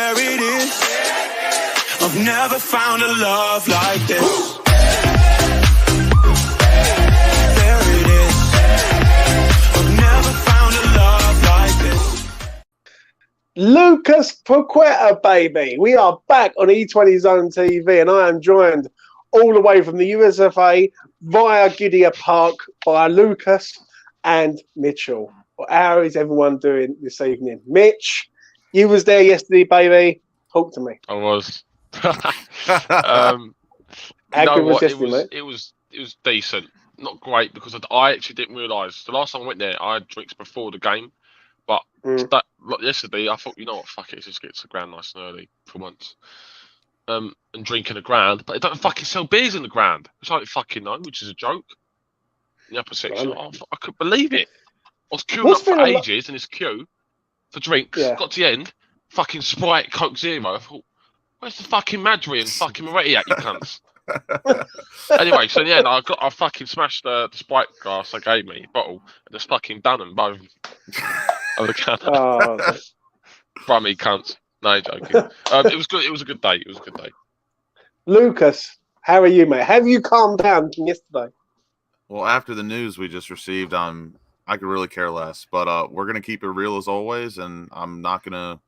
there it is. I've never found a love like this. There it is. I've never found a love like this. Lucas Paqueta, baby. We are back on E20 Zone TV, and I am joined all the way from the USFA via Gidea Park by Lucas and Mitchell. How is everyone doing this evening? Mitch, you was there yesterday, baby. Talk to me. I was. How good was yesterday, mate? It was decent. Not great because I actually didn't realise. The last time I went there, I had drinks before the game. But yesterday, I thought, you know what, fuck it, let's just get to the ground nice and early for once. And drink in the ground. But they don't fucking sell beers in the ground, which I don't fucking know, which is a joke. In the upper section. I couldn't believe it. I was queuing up for ages in this queue for drinks. Yeah. Got to the end, fucking Sprite, Coke Zero. I thought, where's the fucking Madri and fucking Moretti at, you cunts? Anyway, so in the end, I fucking smashed the Sprite glass they gave me, bottle, and just fucking done them both over the counter. Oh, Brummy cunts. No, joking. It was good. It was a good day. It was a good day. Lucas, how are you, mate? Have you calmed down from yesterday? Well, after the news we just received, I could really care less. But we're gonna keep it real as always, and I'm not gonna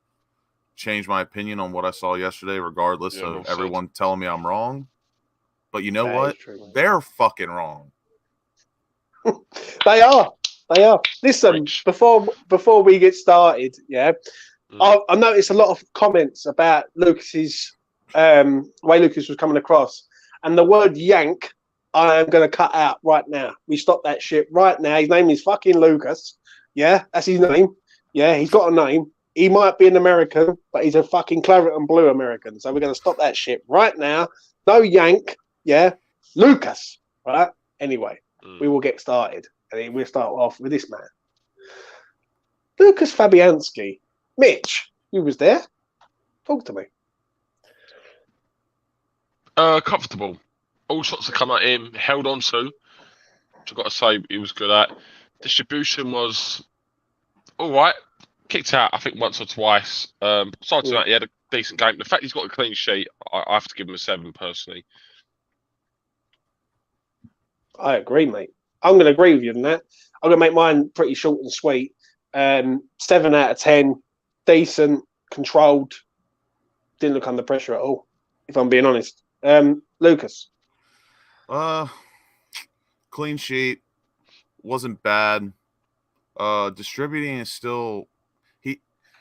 change my opinion on what I saw yesterday, regardless of everyone telling me I'm wrong. But you know what? True, they're fucking wrong. They are. Listen, before we get started, I noticed a lot of comments about Lucas's way Lucas was coming across, and the word yank I am going to cut out right now. We stop that shit right now. His name is fucking Lucas. Yeah, that's his name. Yeah, he's got a name. He might be an American, but he's a fucking claret and blue American. So we're going to stop that shit right now. No yank. Yeah, Lucas. Right. Anyway, we will get started, and we'll start off with this man, Lucas Fabianski. Mitch, you was there. Talk to me. Comfortable. All shots that come at him, held on to, which I've got to say he was good at. Distribution was all right. Kicked out, I think, once or twice. Besides that, he had a decent game. The fact he's got a clean sheet, I have to give him a 7 personally. I agree, mate. I'm going to agree with you on that. I'm going to make mine pretty short and sweet. 7 out of 10. Decent, controlled. Didn't look under pressure at all, if I'm being honest. Lucas. Clean sheet. Wasn't bad. Distributing is still...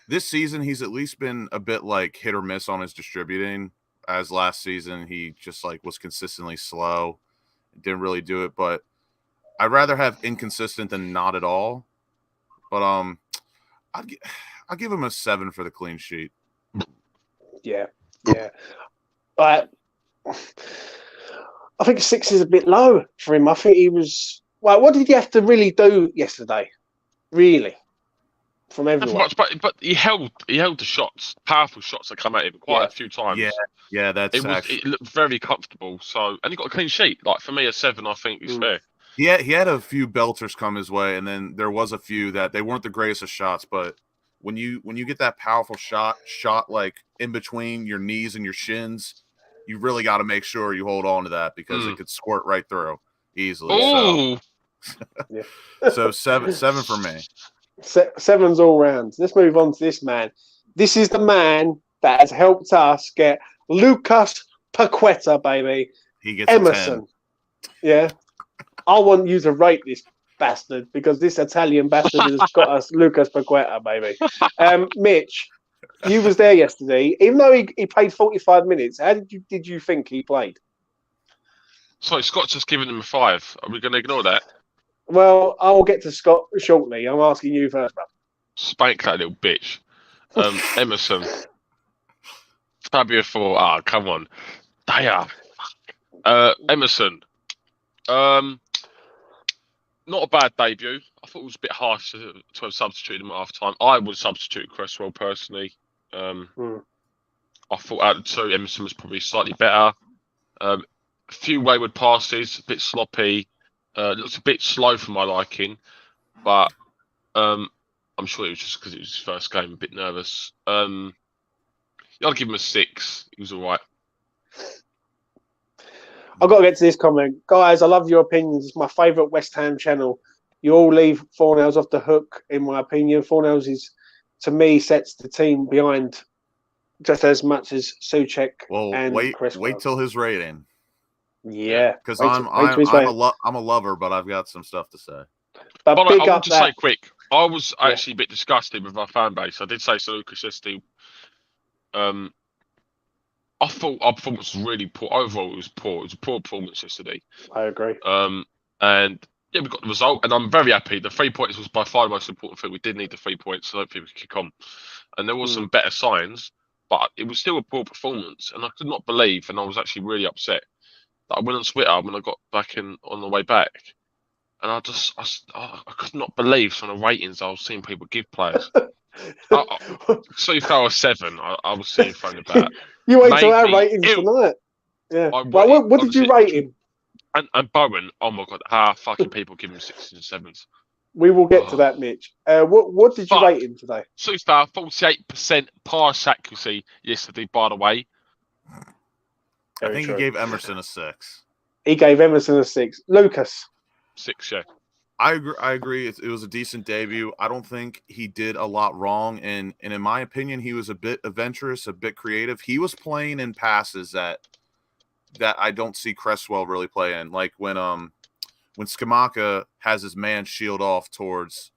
This season, he's at least been a bit like hit or miss on his distributing. As last season, he just was consistently slow. Didn't really do it, but I'd rather have inconsistent than not at all. But I'll give him a 7 for the clean sheet. Yeah. I think 6 is a bit low for him. I think he was... Well, what did he have to really do yesterday? Really? From everyone. Much, but he held the shots, powerful shots that come at him quite a few times. Yeah, it looked very comfortable. So, and he got a clean sheet. Like for me, a 7, I think is fair. He had a few belters come his way, and then there was a few that they weren't the greatest of shots. But when you get that powerful shot like in between your knees and your shins, you really got to make sure you hold on to that because it could squirt right through easily. Ooh. So 7 for me. 7's all round. Let's move on to this man. This is the man that has helped us get Lucas Paqueta, baby. He gets Emerson. Yeah. I want you to rate this bastard because this Italian bastard has got us Lucas Paqueta, baby. Mitch, you was there yesterday. Even though he played 45 minutes, how did you think he played? Sorry, Scott's just giving him a 5. Are we going to ignore that? Well, I will get to Scott shortly. I'm asking you first, bro. Spank that little bitch. Emerson. Fabio 4. Ah, come on. Daya. Emerson. Not a bad debut. I thought it was a bit harsh to have substituted him at half time. I would substitute Cresswell personally. I thought out of the two, Emerson was probably slightly better. A few wayward passes, a bit sloppy. Looks a bit slow for my liking, but I'm sure it was just because it was his first game, a bit nervous. I'll give him a 6. He was all right. I've got to get to this comment. Guys, I love your opinions. It's my favourite West Ham channel. You all leave Fornals off the hook, in my opinion. Fornals is, to me, sets the team behind just as much as Soucek and Cresswell. Wait till his rating. Yeah. Because I'm a lover, but I've got some stuff to say. But I big want up to that. say quick, I was actually a bit disgusted with our fan base. I did say to Lucas yesterday, I thought our performance was really poor. Overall, it was poor. It was a poor performance yesterday. I agree. And yeah, we got the result, and I'm very happy. The 3 points was by far the most important thing. We did need the 3 points, so hopefully we could kick on. And there was some better signs, but it was still a poor performance. And I could not believe, and I was actually really upset that I went on Twitter when I got back in on the way back, and I could not believe some of the ratings I was seeing people give players. So far, 7. I was seeing thrown about. You wait till our ratings tonight. Yeah. Well, what did you rate him? And Bowen, oh my god, how fucking people give him 6s and 7s. We will get to that, Mitch. What did you rate him today? So far, 48% pass accuracy yesterday, by the way. I think he gave Emerson a 6. He gave Emerson a 6. Lucas? 6, yeah. I agree. It was a decent debut. I don't think he did a lot wrong, and in my opinion, he was a bit adventurous, a bit creative. He was playing in passes that I don't see Cresswell really play in, like when Scamacca has his man shield off towards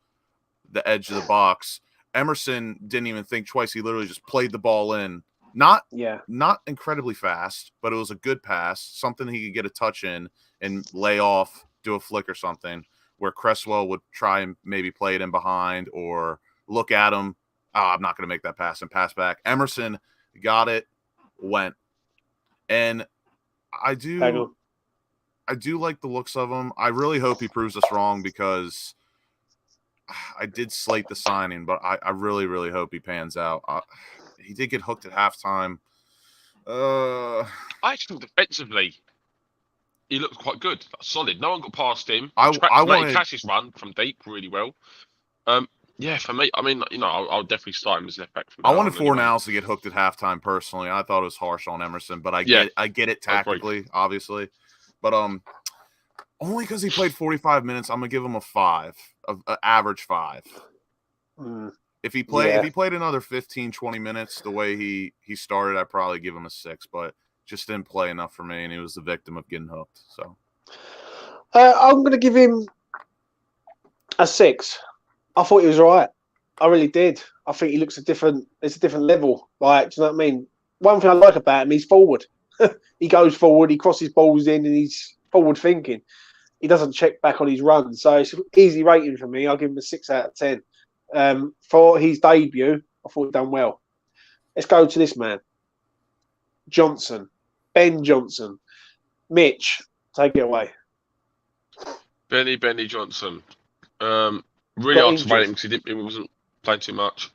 the edge of the box. Emerson didn't even think twice. He literally just played the ball in. Not incredibly fast, but it was a good pass, something he could get a touch in and lay off, do a flick or something, where Cresswell would try and maybe play it in behind or look at him. Oh, I'm not going to make that pass and pass back. Emerson got it, went. And I do like the looks of him. I really hope he proves us wrong because I did slate the signing, but I really, really hope he pans out. He did get hooked at halftime. I actually thought defensively, he looked quite good, solid. No one got past him. I wanted Cash's run from deep really well. Yeah, for me, I mean, you know, I'll definitely start him as left back. I wanted Fornals to get hooked at halftime. Personally, I thought it was harsh on Emerson, but I get it tactically, obviously, but only because he played 45 minutes, I'm gonna give him a 5, an average 5. If he played another 15, 20 minutes the way he started, I'd probably give him a 6, but just didn't play enough for me, and he was the victim of getting hooked. So I'm going to give him a 6. I thought he was all right. I really did. I think he looks it's a different level. Like, do you know what I mean? One thing I like about him, he's forward. He goes forward, he crosses balls in, and he's forward thinking. He doesn't check back on his run. So it's an easy rating for me. I'll give him a 6 out of 10. For his debut, I thought he'd done well. Let's go to this man. Ben Johnson. Mitch, take it away. Benny Johnson. Really hard to rate him because he wasn't playing too much.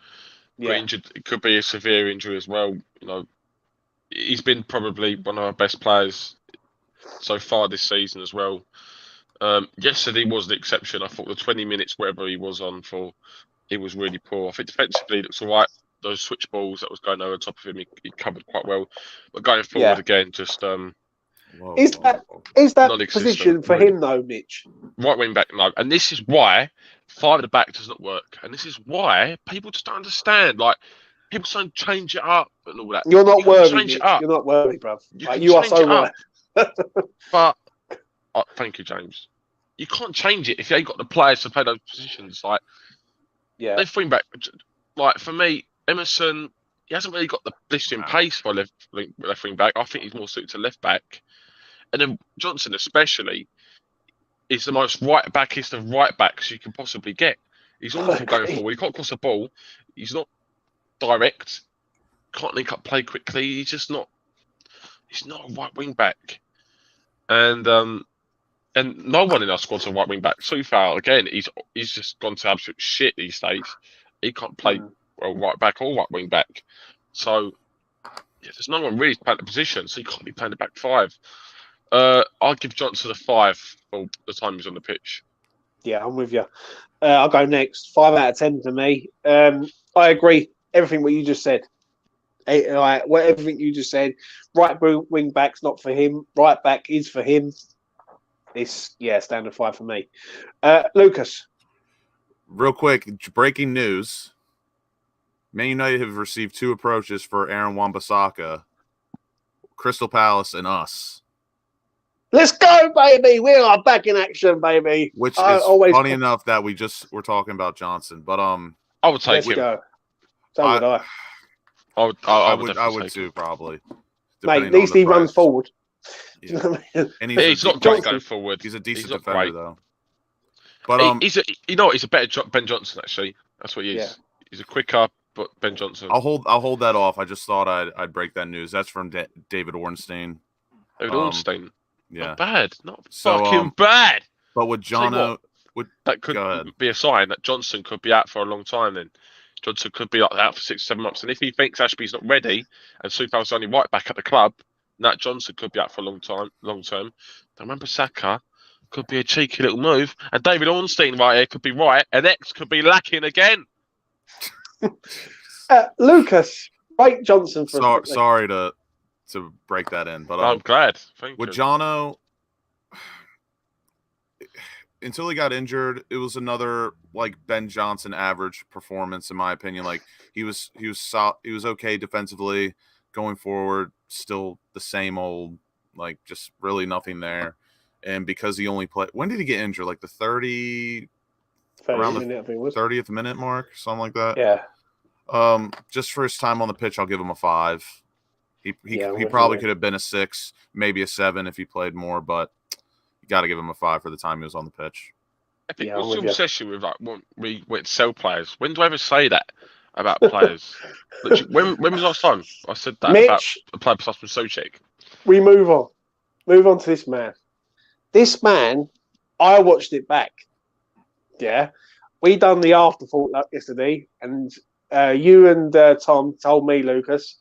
Got injured. It could be a severe injury as well. You know, he's been probably one of our best players so far this season as well. Yesterday was the exception. I thought the 20 minutes, whatever he was on for, he was really poor. I think defensively it looks all right. Those switch balls that was going over the top of him, he covered quite well. But going forward again, just is that position for him though, Mitch? Right wing back, no. And this is why 5 at the back does not work. And this is why people just don't understand. Like, people saying change it up and all that. You're not worthy, Mitch. You're not worthy, bruv. You are so right. But thank you, James. You can't change it if you ain't got the players to play those positions. Like, left wing back. Like, for me, Emerson, he hasn't really got the blistering pace for left wing back. I think he's more suited to left back. And then Johnson, especially, is the most right backest of right backs you can possibly get. He's awful going forward. He can't cross the ball. He's not direct. Can't link up play quickly. He's not a right wing back. And no one in our squad's a right wing back. So far, again, he's just gone to absolute shit these days. He can't play well right back or right wing back. So there's no one really playing the position. So he can't be playing the back 5. I'll give Johnson a 5 for the time he's on the pitch. Yeah, I'm with you. I'll go next. 5 out of 10 for me. I agree. Everything what you just said. Like everything you just said, right wing back's not for him. Right back is for him. It's standard 5 for me. Lucas, real quick, breaking news: Man United have received 2 approaches for Aaron Wan-Bissaka, Crystal Palace and us. let's go, baby! We are back in action, baby. Which is funny enough that we're talking about Johnson, but I would take him. Go. So would I. I would too, probably. Mate, at least he runs forward. Yeah. And he's not great going forward. He's a decent defender, though. But he's a better Ben Johnson, actually. That's what he is. Yeah. He's a quicker, but Ben Johnson. I'll hold that off. I just thought I'd break that news. That's from David Ornstein. David Ornstein. Yeah. Not bad. Not fucking bad. But with Jono, that could be a sign that Johnson could be out for a long time. Then Johnson could be out for 6 or 7 months. And if he thinks Ashby's not ready and Coufal's only right back at the club, Nat Johnson could be out for a long term. Then remember Saka could be a cheeky little move, and David Ornstein right here could be right, and X could be lacking again. Lucas, Mike Johnson. Sorry to break that in, but I'm glad. With Jono, until he got injured, it was another like Ben Johnson average performance in my opinion. Like he was okay defensively, going forward, still the same old, like just really nothing there. And because he only played, when did he get injured? Like the around the 30th minute mark, something like that. Yeah. Just for his time on the pitch, I'll give him a 5. He probably could have been a 6, maybe a 7 if he played more, but you got to give him a 5 for the time he was on the pitch. I think what's your obsession with like we went to sell players? When do I ever say that about players? when was the last time I said that about a player plus from Soucek? We move on. Move on to this man. This man, I watched it back. Yeah. We done the afterthought yesterday, and you and Tom told me, Lucas,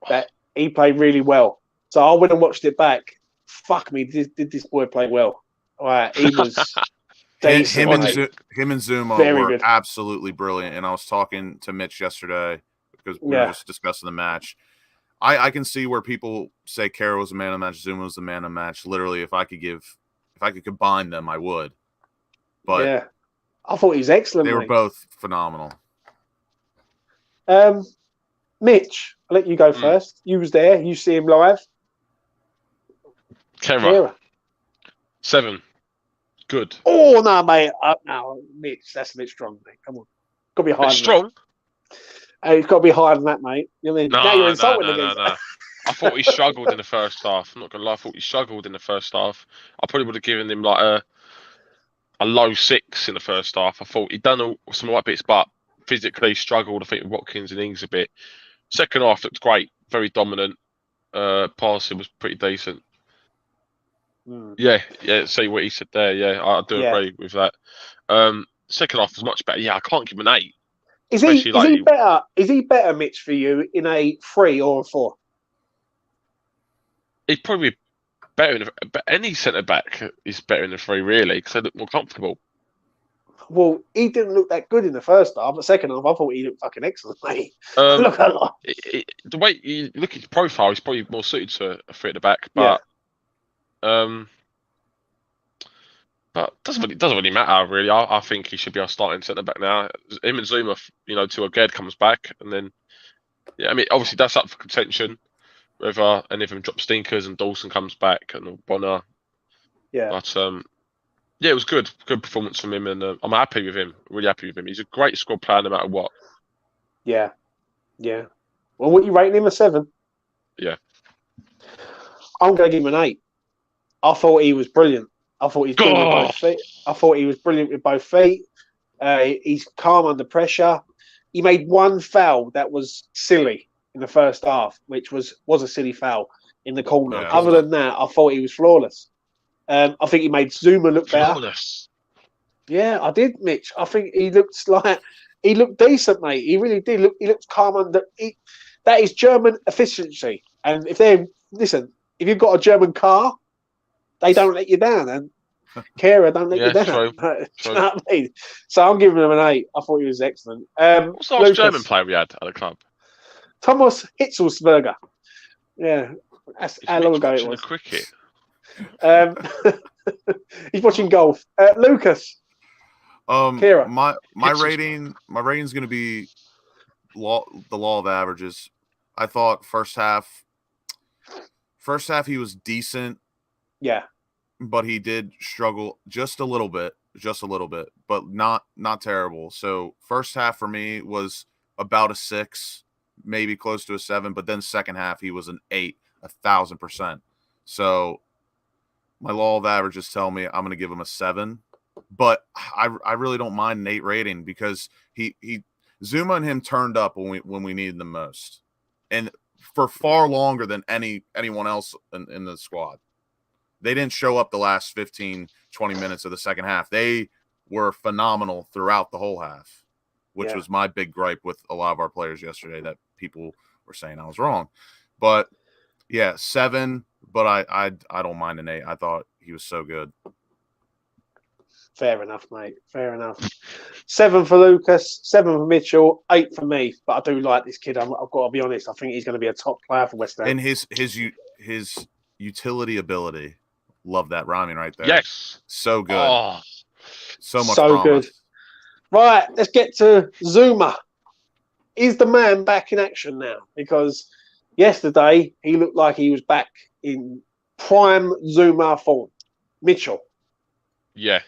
that he played really well. So I went and watched it back. Fuck me, did this boy play well? All right, he was decent. Him and Zouma were good. Absolutely brilliant. And I was talking to Mitch yesterday because we were just discussing the match. I can see where people say Kara was the man of the match, Zouma was the man of the match. Literally, if I could combine them, I would. But yeah, I thought he was excellent. They were both phenomenal. Mitch, I'll let you go first. You was there. You see him live. Kara. 7. Good. Oh, no, mate. No, Mitch, that's a bit strong, mate. Come on. Got to be higher than strong? That. It's got to be higher than that, mate. You know what I mean? Now you're insulting against no. I thought he struggled in the first half. I'm not going to lie. I thought he struggled in the first half. I probably would have given him like a low 6 in the first half. I thought he'd done some right bits, but physically struggled, I think, with Watkins and Ings a bit. Second half looked great. Very dominant. Passing was pretty decent. Yeah. See what he said there. Yeah, I do agree with that. Second half was much better. Yeah, I can't give him an 8. Is he better? Is he better, Mitch, for you in a 3 or a 4? He'd probably be better but any centre back is better in the 3, really, because they look more comfortable. Well, he didn't look that good in the first half. The second half, I thought he looked fucking excellent, mate. Look a lot. The way you look at his profile, he's probably more suited to a 3 at the back, but but doesn't really matter, really. I think he should be our starting centre back now. Him and Zouma, till Aged comes back, and then I mean, obviously that's up for contention. Whether any of them drop stinkers and Dawson comes back and Bonner. Yeah. But it was good. Good performance from him, and I'm happy with him. Really happy with him. He's a great squad player no matter what. Yeah. Well, what you rating him, a 7? Yeah. I'm going to give him an 8. I thought he was brilliant. I thought he's brilliant with both feet. I thought he was brilliant with both feet. He's calm under pressure. He made one foul that was silly in the first half, which was a silly foul in the corner. Yeah, Other than that, I thought he was flawless. I think he made Zouma look better. Flawless. Yeah, I did, Mitch. I think he looked decent, mate. He really did. He looked calm under. That is German efficiency. And if you've got a German car, they don't let you down, and Kara don't let you down. True. Do you know what I mean? So I'm giving him an 8. I thought he was excellent. What's the last German player we had at the club? Thomas Hitzelsberger. Yeah, that's Is how Mitch long ago it watching was. the cricket? He's watching golf. Lucas. Kira. My rating's going to be the law of averages. I thought first half he was decent. Yeah. But he did struggle just a little bit, but not terrible. So first half for me was about a 6, maybe close to a 7, but then second half he was an 8, 1,000%. So my law of averages tell me I'm going to give him a 7, but I really don't mind an 8 rating because he Zouma and him turned up when we needed them most, and for far longer than anyone else in the squad. They didn't show up the last 15, 20 minutes of the second half. They were phenomenal throughout the whole half, which was my big gripe with a lot of our players yesterday that people were saying I was wrong. But, yeah, 7, but I don't mind an 8. I thought he was so good. Fair enough, mate. Fair enough. 7 for Lucas, 7 for Mitchell, 8 for me. But I do like this kid. I've got to be honest. I think he's going to be a top player for West Ham. And his utility ability. Love that rhyming right there. Yes. So good. Oh, so much so promise. good. Right, let's get to Zouma. Is the man back in action now? Because yesterday he looked like he was back in prime Zouma form. Mitchell. yeah.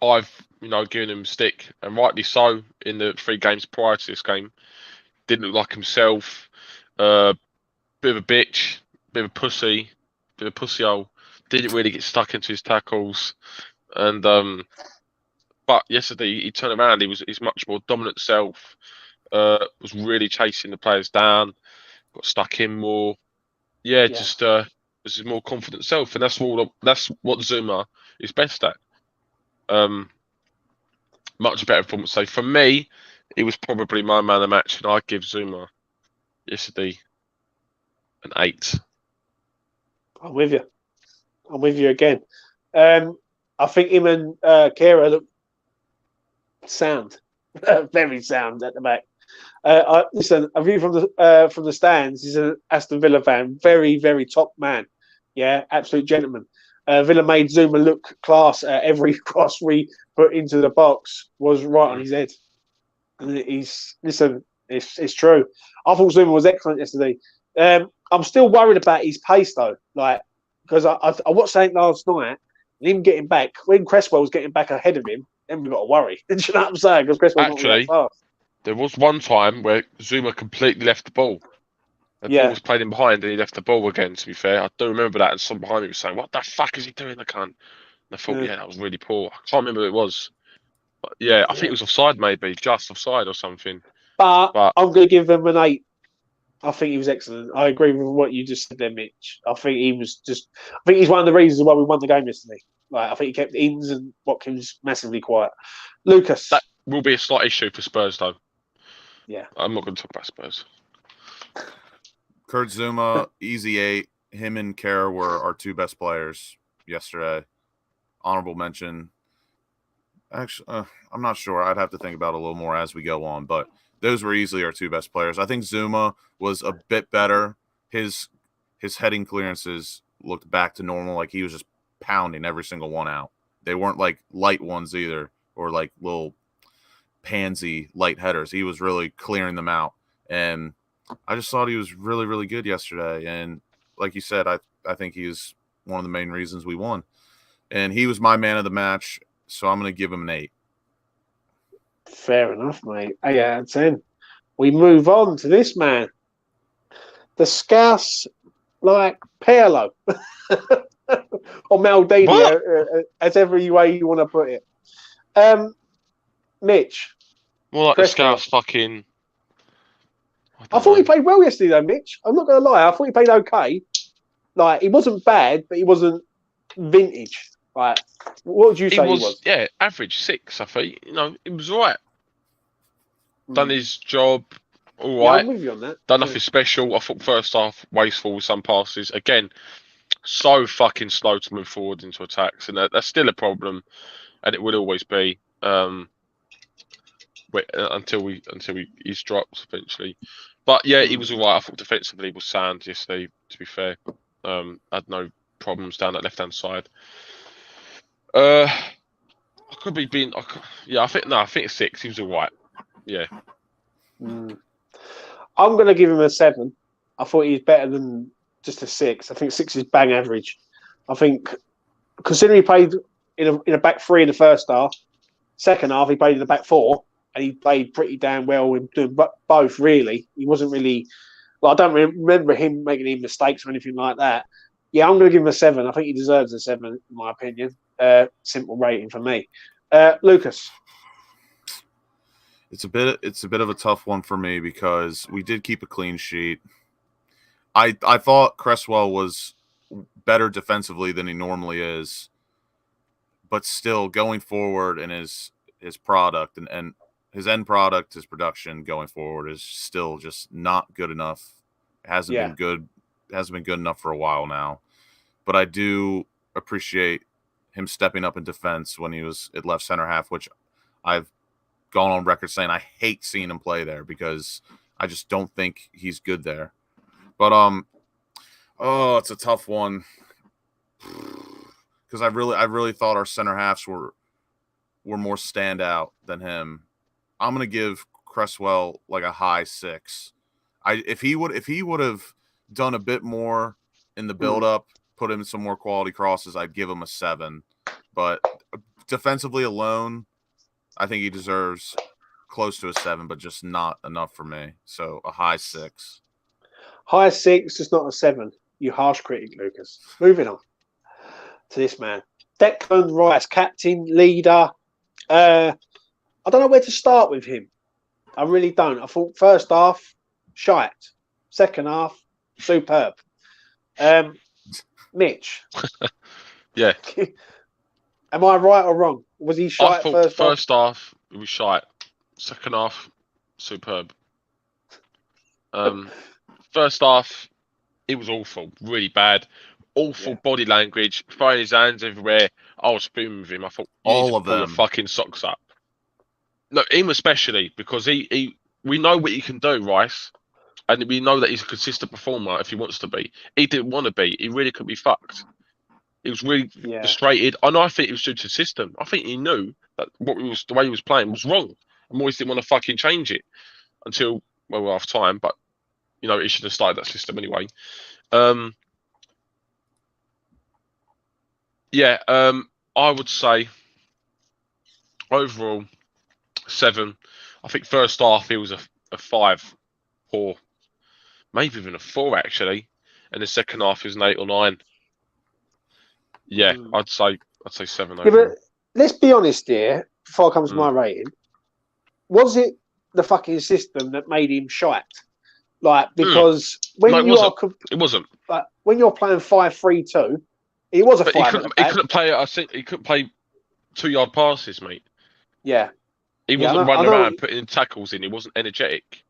I've given him stick, and rightly so. In the 3 games prior to this game, didn't look like himself. Bit of a bitch, bit of a pussy. Bit of a pussyhole, didn't really get stuck into his tackles, and but yesterday he turned around. He was his much more dominant self. Was really chasing the players down, got stuck in more. Just was his more confident self, and that's what Zouma is best at. Much better performance. So for me, it was probably my man of the match, and I'd give Zouma yesterday an 8. I'm with you again. I think him and Kira look sound, very sound at the back. Listen, a view from the stands. He's an Aston Villa fan, very, very top man. Yeah, absolute gentleman. Villa made Zouma look class. Every cross we put into the box was right on his head. And it's true. I thought Zouma was excellent yesterday. I'm still worried about his pace though, because I watched something last night and him getting back when Cresswell was getting back ahead of him. Then we got to worry. Do you know what I'm saying? Because Cresswell's not that fast. There was one time where Zouma completely left the ball. The ball was played in behind and he left the ball again. To be fair, I do remember that, and someone behind me was saying, "What the fuck is he doing, the cunt?" And I thought, that was really poor. I can't remember who it was, but I think it was offside, maybe just offside or something. But I'm going to give him an 8. I think he was excellent. I agree with what you just said there, Mitch. I think he's one of the reasons why we won the game yesterday. I think he kept Ings and Watkins massively quiet. Lucas. That will be a slight issue for Spurs, though. Yeah. I'm not going to talk about Spurs. Kurt Zouma, easy 8. Him and Kerr were our 2 best players yesterday. Honorable mention. Actually, I'm not sure. I'd have to think about it a little more as we go on, but those were easily our 2 best players. I think Zouma was a bit better. His heading clearances looked back to normal. Like he was just pounding every single one out. They weren't like light ones either, or like little pansy light headers. He was really clearing them out. And I just thought he was really, really good yesterday. And like you said, I think he was one of the main reasons we won. And he was my man of the match, so I'm going to give him an 8. Fair enough, mate. 8 out of 10. We move on to this man. The Scouse, Paolo. Or Maldini, as every way you want to put it. Mitch. More like the Scouse fucking... I thought he played well yesterday, though, Mitch. I'm not going to lie. I thought he played okay. He wasn't bad, but he wasn't vintage. What would you say he was? Yeah, average 6, I think. It was all right. Done his job all right. I'm with you on that. Done nothing special. I thought first half wasteful with some passes. Again, so fucking slow to move forward into attacks. And that's still a problem. And it will always be. until he's dropped eventually. But yeah, he was alright. I thought defensively he was sound yesterday. To be fair, had no problems down that left hand side. I could be being. I think it's 6. He was alright. Yeah. I'm going to give him a 7. I thought he's better than just a 6. I think 6 is bang average. I think, considering he played in a back 3 in the first half, second half he played in the back 4, and he played pretty damn well in doing both. Really, he wasn't really. I don't remember him making any mistakes or anything like that. Yeah, I'm going to give him a 7. I think he deserves a 7, in my opinion. Simple rating for me. Lucas. It's a bit of a tough one for me because we did keep a clean sheet. I thought Cresswell was better defensively than he normally is, but still going forward in his product and his end product, his production going forward is still just not good enough. It hasn't been good. It hasn't been good enough for a while now. But I do appreciate him stepping up in defense when he was at left center half, which I've gone on record saying I hate seeing him play there because I just don't think he's good there. But it's a tough one because I really thought our center halves were more standout than him. I'm gonna give Cresswell like a high 6. If he would have done a bit more in the build up, put him some more quality crosses, I'd give him a 7. But defensively alone, I think he deserves close to a 7, but just not enough for me. So a high 6. High 6, just not a 7. You harsh critic, Lucas. Moving on to this man. Declan Rice, captain, leader. I don't know where to start with him. I really don't. I thought first half, shite. Second half, superb. Mitch. Yeah. Am I right or wrong? Was he shite first half? It was shite. Second half, superb. First half, it was awful, really bad. Awful body language, throwing his hands everywhere. I was spooning with him. I thought, all of them. Pull the fucking socks up. No, him especially, because we know what he can do, Rice, and we know that he's a consistent performer if he wants to be. He didn't want to be. He really could be fucked. He was really frustrated, and I think it was due to the system. I think he knew that the way he was playing was wrong, and Moyes didn't want to fucking change it until half time. But he should have started that system anyway. I would say overall 7. I think first half he was a 5, or maybe even a 4 actually, and the second half is an 8 or 9. Yeah, I'd say 7 overall. But let's be honest here, before I come to my rating. Was it the fucking system that made him shite? Like, because when it wasn't. But when you're playing 5-3-2, it was a 5. He couldn't play. I think he couldn't play 2-yard passes, mate. Yeah. He wasn't running around putting tackles in. He wasn't energetic.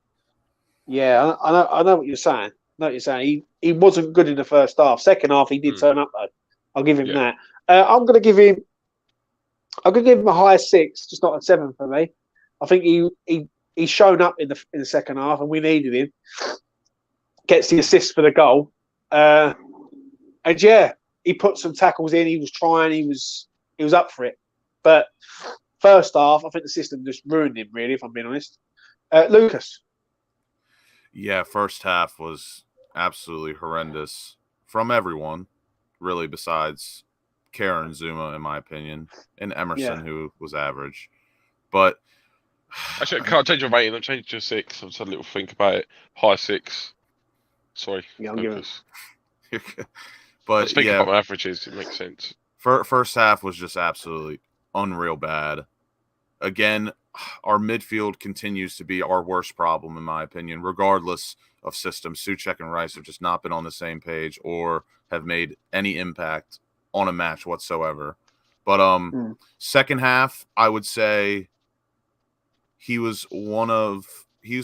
Yeah, I know what you're saying. He wasn't good in the first half. Second half, he did turn up though. I'll give him that. I'm going to give him a high 6, just not a 7 for me. I think he's shown up in the second half, and we needed him. Gets the assist for the goal, and he put some tackles in. He was trying. He was up for it. But first half, I think the system just ruined him. Really, if I'm being honest. Lucas. Yeah, first half was absolutely horrendous from everyone, really, besides Karen Zouma, in my opinion, and Emerson, who was average. But actually, I can't change your rating. I'll change it to a 6. I've just had a little think about it. High 6. Sorry. Yeah, I'm giving. But let's think about my averages. It makes sense. First half was just absolutely unreal bad. Again, our midfield continues to be our worst problem, in my opinion, regardless of system. Soucek and Rice have just not been on the same page or have made any impact on a match whatsoever. But second half, I would say he's one of 3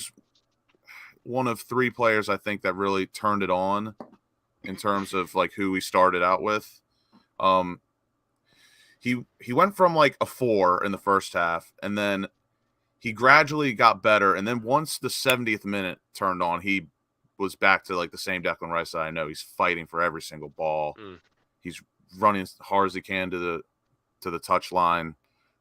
players I think that really turned it on in terms of like who we started out with. He went from like a 4 in the first half, and then he gradually got better, and then once the 70th minute turned on, he was back to like the same Declan Rice that I know. He's fighting for every single ball. He's running as hard as he can to the touch line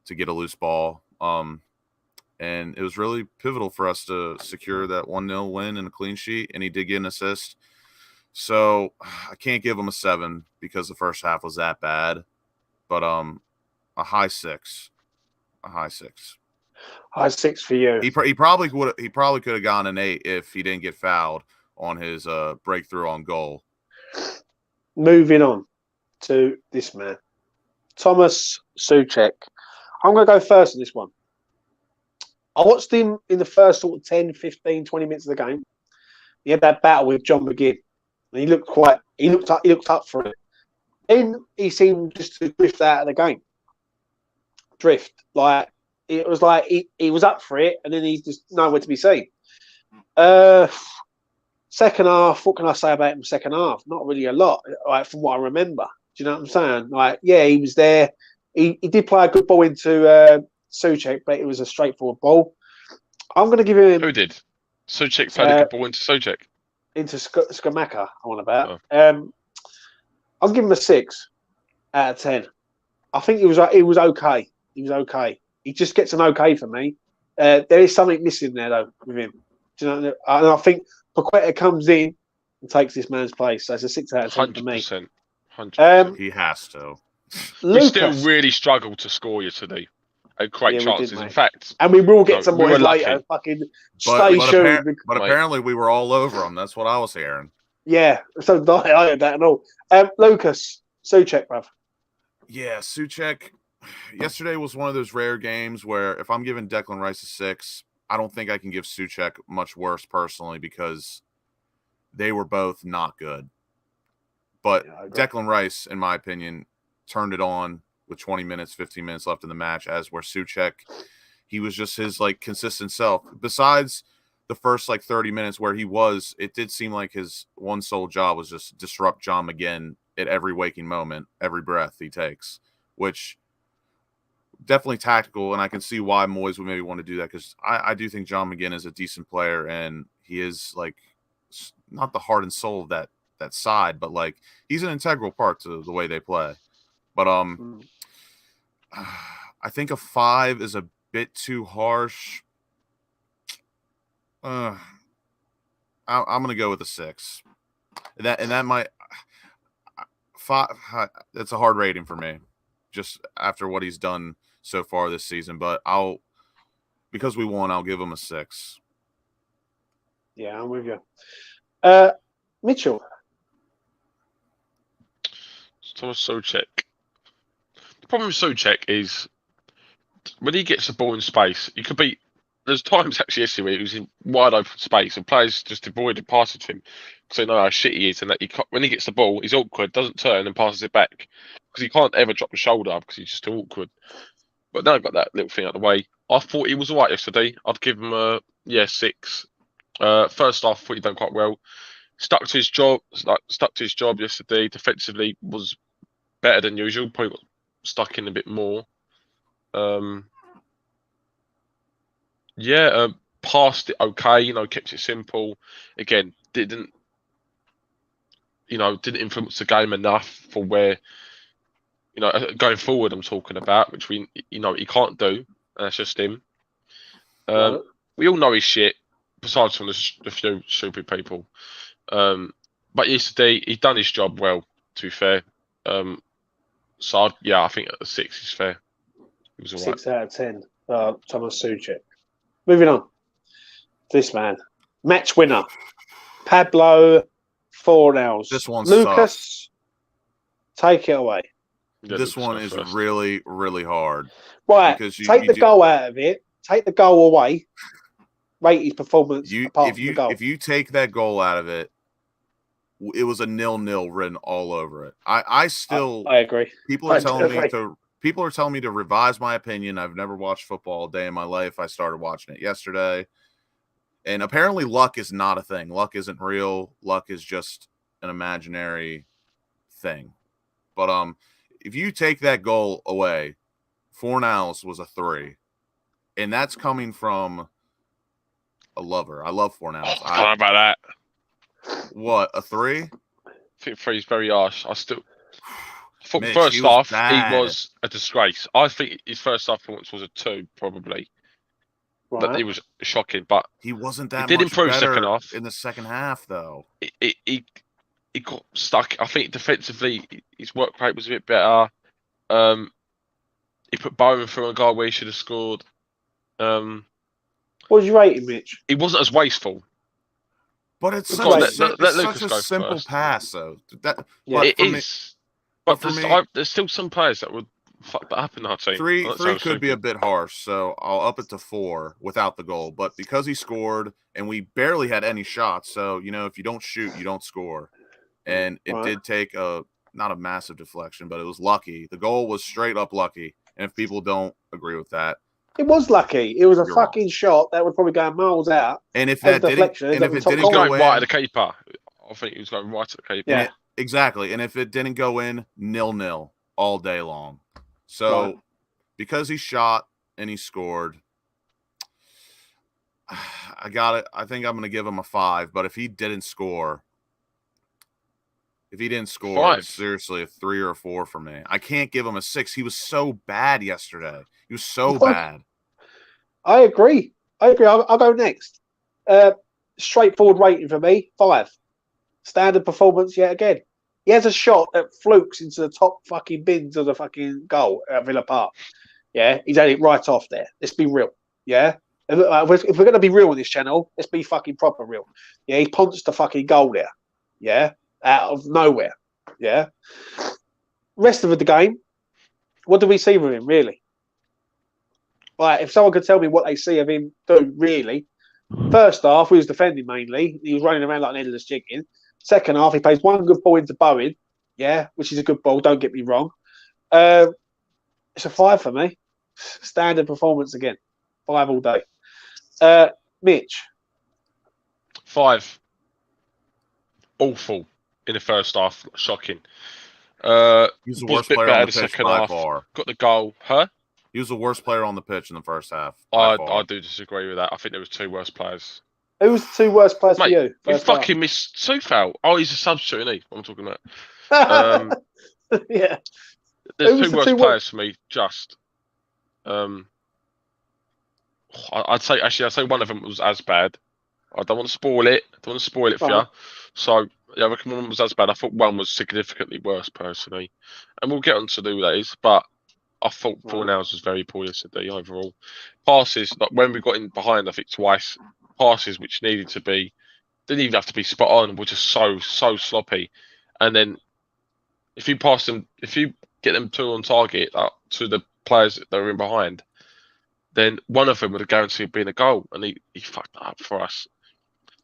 to get a loose ball. And it was really pivotal for us to secure that 1-0 win and a clean sheet, and he did get an assist. So I can't give him a 7 because the first half was that bad, but a high 6. A high 6. High 6 for you. He probably could have gone an 8 if he didn't get fouled on his breakthrough on goal. Moving on to this man, Thomas Soucek. I'm going to go first in this one. I watched him in the first sort of 10, 15, 20 minutes of the game. He had that battle with John McGinn. And he looked up for it. Then he seemed just to drift out of the game. Like it was like he was up for it, and then he's just nowhere to be seen. Second half, what can I say about him? Second half, not really a lot. Like from what I remember, do you know what I'm saying? Like, yeah, he was there. He did play a good ball into Soucek, but it was a straightforward ball. I'm going to give him. Who did? Soucek played a good ball into Soucek. Into Scamacca, I want about. I'll give him a 6 out of 10. I think he was okay. He was okay. He just gets an okay for me. There is something missing there though with him. Do you know? And I think Paqueta comes in and takes this man's place. So it's a 6 out of 10 for me. 100%. He has to. We still really struggle to score yesterday. Great chances, did, in fact. And we will get some more later. Fucking stay tuned. But apparently we were all over him. That's what I was hearing. Yeah, so I heard that and all. Lucas, Soucek, bruv. Yeah, Soucek. Yesterday was one of those rare games where if I'm giving Declan Rice a 6, I don't think I can give Soucek much worse personally because they were both not good. But Declan Rice, in my opinion, turned it on with 20 minutes, 15 minutes left in the match, as where Soucek, he was just his like consistent self. Besides the first like 30 minutes where it did seem like his one sole job was just disrupt John McGinn at every waking moment, every breath he takes, which definitely tactical. And I can see why Moyes would maybe want to do that because I do think John McGinn is a decent player and he is like not the heart and soul of that side, but like he's an integral part to the way they play. But I think a 5 is a bit too harsh. I'm gonna go with a 6. That might 5. That's a hard rating for me, just after what he's done so far this season. But because we won, I'll give him a 6. Yeah, I'm with you. Mitchell. Thomas Soucek. The problem with Soucek is when he gets the ball in space, you could be. There's times actually yesterday where he was in wide open space and players just avoided passing to him because they know how shit he is and that when he gets the ball, he's awkward, doesn't turn and passes it back because he can't ever drop the shoulder because he's just too awkward. But now I've got that little thing out of the way. I thought he was alright yesterday. I'd give him a 6. First half, I thought he done quite well. Stuck to his job yesterday. Defensively was better than usual. Probably got stuck in a bit more. Passed it okay. Kept it simple. Again, didn't influence the game enough for where going forward. I'm talking about, which he can't do. That's just him. We all know his shit. Besides from the few stupid people. But yesterday he done his job well. To be fair, so I think a 6 is fair. He was all 6 out of 10. Thomas Soucek. Moving on. This man, match winner, Pablo Fornals. This one Lucas, sucks. Take it away. Yeah, this one is really, really hard. Right, take the goal out of it. Take the goal away. Rate his performance. If you take that goal out of it, it was a 0-0 written all over it. I agree. People are telling me to revise my opinion. I've never watched football a day in my life. I started watching it yesterday. And apparently luck is not a thing. Luck isn't real. Luck is just an imaginary thing. But if you take that goal away, Fornals was a 3. And that's coming from a lover. I love Fornals. I don't know about that. What, a 3? I think 3 is very harsh. I thought Mitch, first he was half bad. he was a disgrace. I think his first half performance was a 2 probably. Right. But it was shocking. But he wasn't that did much improve better second half. in the second half, though. He got stuck. I think defensively his work rate was a bit better. He put Bowen through a goal where he should have scored. What was you rating, Mitch? He wasn't as wasteful. But it's Go on, such, let it's Lucas such go a simple first. pass, though. Yeah. It is. But for me, there's still some players that would fuck that up in our team. Three That sounds could be a stupid. bit harsh, so I'll up it to 4 without the goal. But because he scored and we barely had any shots, so if you don't shoot, you don't score. And it did take not a massive deflection, but it was lucky. The goal was straight up lucky. And if people don't agree with that, it was lucky. It was a You're fucking shot that would probably go miles out. and if As that didn't, deflection, and if it didn't He was go going right at in, the keeper. I think he was going right at the keeper. Yeah. exactly. And if it didn't go in, 0-0 all day long. So because he shot and he scored, I got it. I think I'm going to give him a 5. But if he didn't score, it's seriously a 3 or a 4 for me. I can't give him a 6. He was so bad yesterday. He was so bad. I agree. I'll go next. Straightforward rating for me, 5. Standard performance yet again. He has a shot that flukes into the top fucking bins of the fucking goal at Villa Park. Yeah, he's had it right off there. Let's be real. Yeah. If we're going to be real on this channel, let's be fucking proper real. Yeah, he punts the fucking goal there. Yeah. Out of nowhere. Yeah. Rest of the game, what do we see with him, really? Right, if someone could tell me what they see of him do, really. First half, he was defending mainly. He was running around like an endless chicken. Second half, he plays one good ball into Bowen. Yeah, which is a good ball, don't get me wrong. It's a 5 for me. Standard performance again. 5 all day. Mitch. 5. Awful in the first half. Shocking. He was the Was worst a bit player better on the the pitch second by half. far. Got the goal. Huh? He was the worst player on the pitch in the first half. by far. I do disagree with that. I think there was 2 worse players. Who was the 2 worst players for Mate, you? you First half? fucking missed Coufal. Oh, he's a substitute, isn't he? What I'm talking about. Yeah. There's Who was 2 the worst 2 players for me. Just. I'd say one of them was as bad. I don't want to spoil it. For you. So yeah, I reckon one was as bad. I thought one was significantly worse personally, and we'll get on to who that is. But I thought Fornals was very poor yesterday overall. Passes, like when we got in behind, I think twice. Passes which didn't even have to be spot on, were just so sloppy. And then if you get them 2 on target to the players that are in behind, then one of them would have guaranteed being a goal, and he fucked that up for us.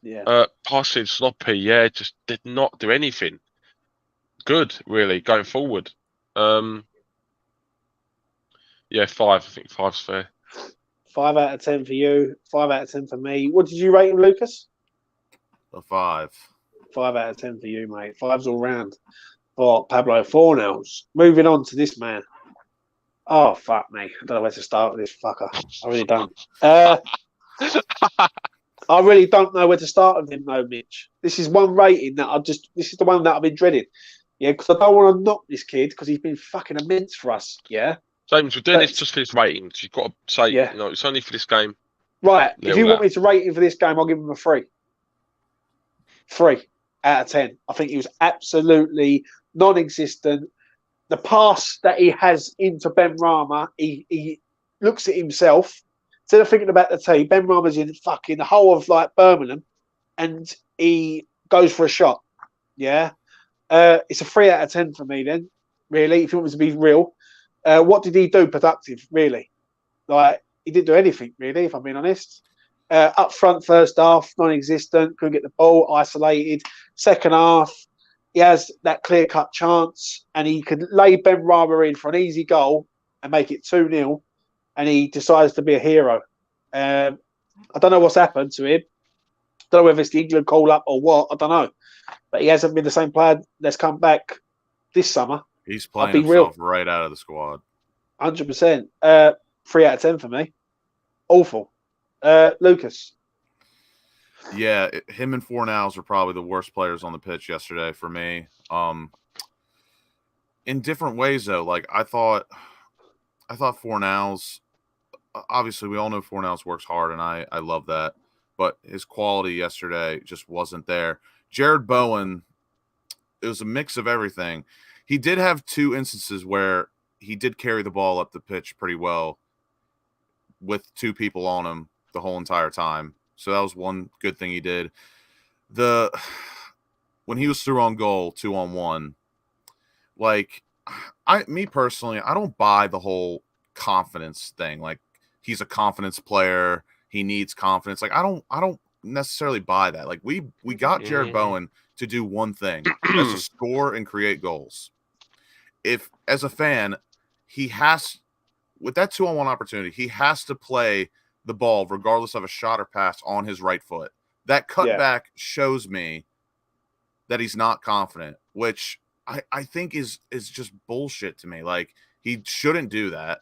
Yeah. Passing sloppy, just did not do anything good really going forward. 5. I think 5's fair. 5 out of 10 for you. 5 out of 10 for me. What did you rate him, Lucas? A 5. 5 out of 10 for you, mate. 5's all round for Pablo Fornals. Moving on to this man. Oh, fuck me. I don't know where to start with this fucker. I really don't. I really don't know where to start with him, though, Mitch. This is one rating that this is the one that I've been dreading. Yeah, because I don't want to knock this kid because he's been fucking immense for us. Yeah. James, we're doing this just for his ratings. You've got to say, it's only for this game. Right. If you want me to rate him for this game, I'll give him a 3. 3 out of 10. I think he was absolutely non-existent. The pass that he has into Benrahma, he looks at himself. Instead of thinking about the team, Benrahma's in fucking the whole of like Birmingham, and he goes for a shot. Yeah. It's a 3 out of 10 for me then, really, if you want me to be real. What did he do productive, really? Like, he didn't do anything, really, if I'm being honest. Up front, first half, non-existent, couldn't get the ball, isolated. Second half, he has that clear-cut chance, and he could lay Benrahma in for an easy goal and make it 2-0, and he decides to be a hero. I don't know what's happened to him. I don't know whether it's the England call-up or what, I don't know. But he hasn't been the same player that's come back this summer. He's playing himself right out of the squad. 100%. 3 out of 10 for me. Awful. Lucas. Yeah, him and Fornals were probably the worst players on the pitch yesterday for me. In different ways though, like I thought Fornals. Obviously, we all know Fornals works hard, and I love that. But his quality yesterday just wasn't there. Jared Bowen, it was a mix of everything. He did have 2 instances where he did carry the ball up the pitch pretty well with 2 people on him the whole entire time. So that was one good thing he did. When he was through on goal, 2-on-1, like me personally, I don't buy the whole confidence thing. Like he's a confidence player, he needs confidence. Like I don't necessarily buy that. Like we got Jared Bowen to do one thing, that's to score and create goals. If as a fan, he has with that 2-on-1 opportunity, he has to play the ball regardless of a shot or pass on his right foot. That cutback shows me that he's not confident, which I think is just bullshit to me. Like he shouldn't do that.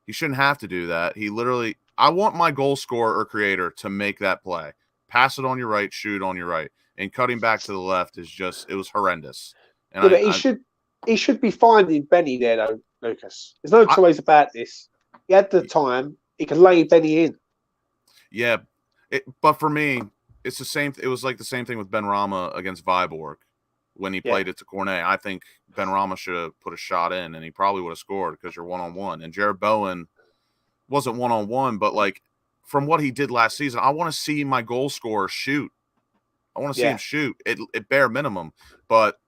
He shouldn't have to do that. He literally, I want my goal scorer or creator to make that play. Pass it on your right, shoot on your right. And cutting back to the left is just, it was horrendous. And but he should be finding Benny there though, Lucas. There's no two ways about this. He had the time, he could lay Benny in. Yeah. But for me, it's the same. It was like the same thing with Benrahma against Viborg when he played it to Cornet. I think Benrahma should have put a shot in, and he probably would have scored because you're 1-on-1. And Jared Bowen wasn't 1-on-1, but like from what he did last season, I want to see my goal scorer shoot. I want to see him shoot at bare minimum, but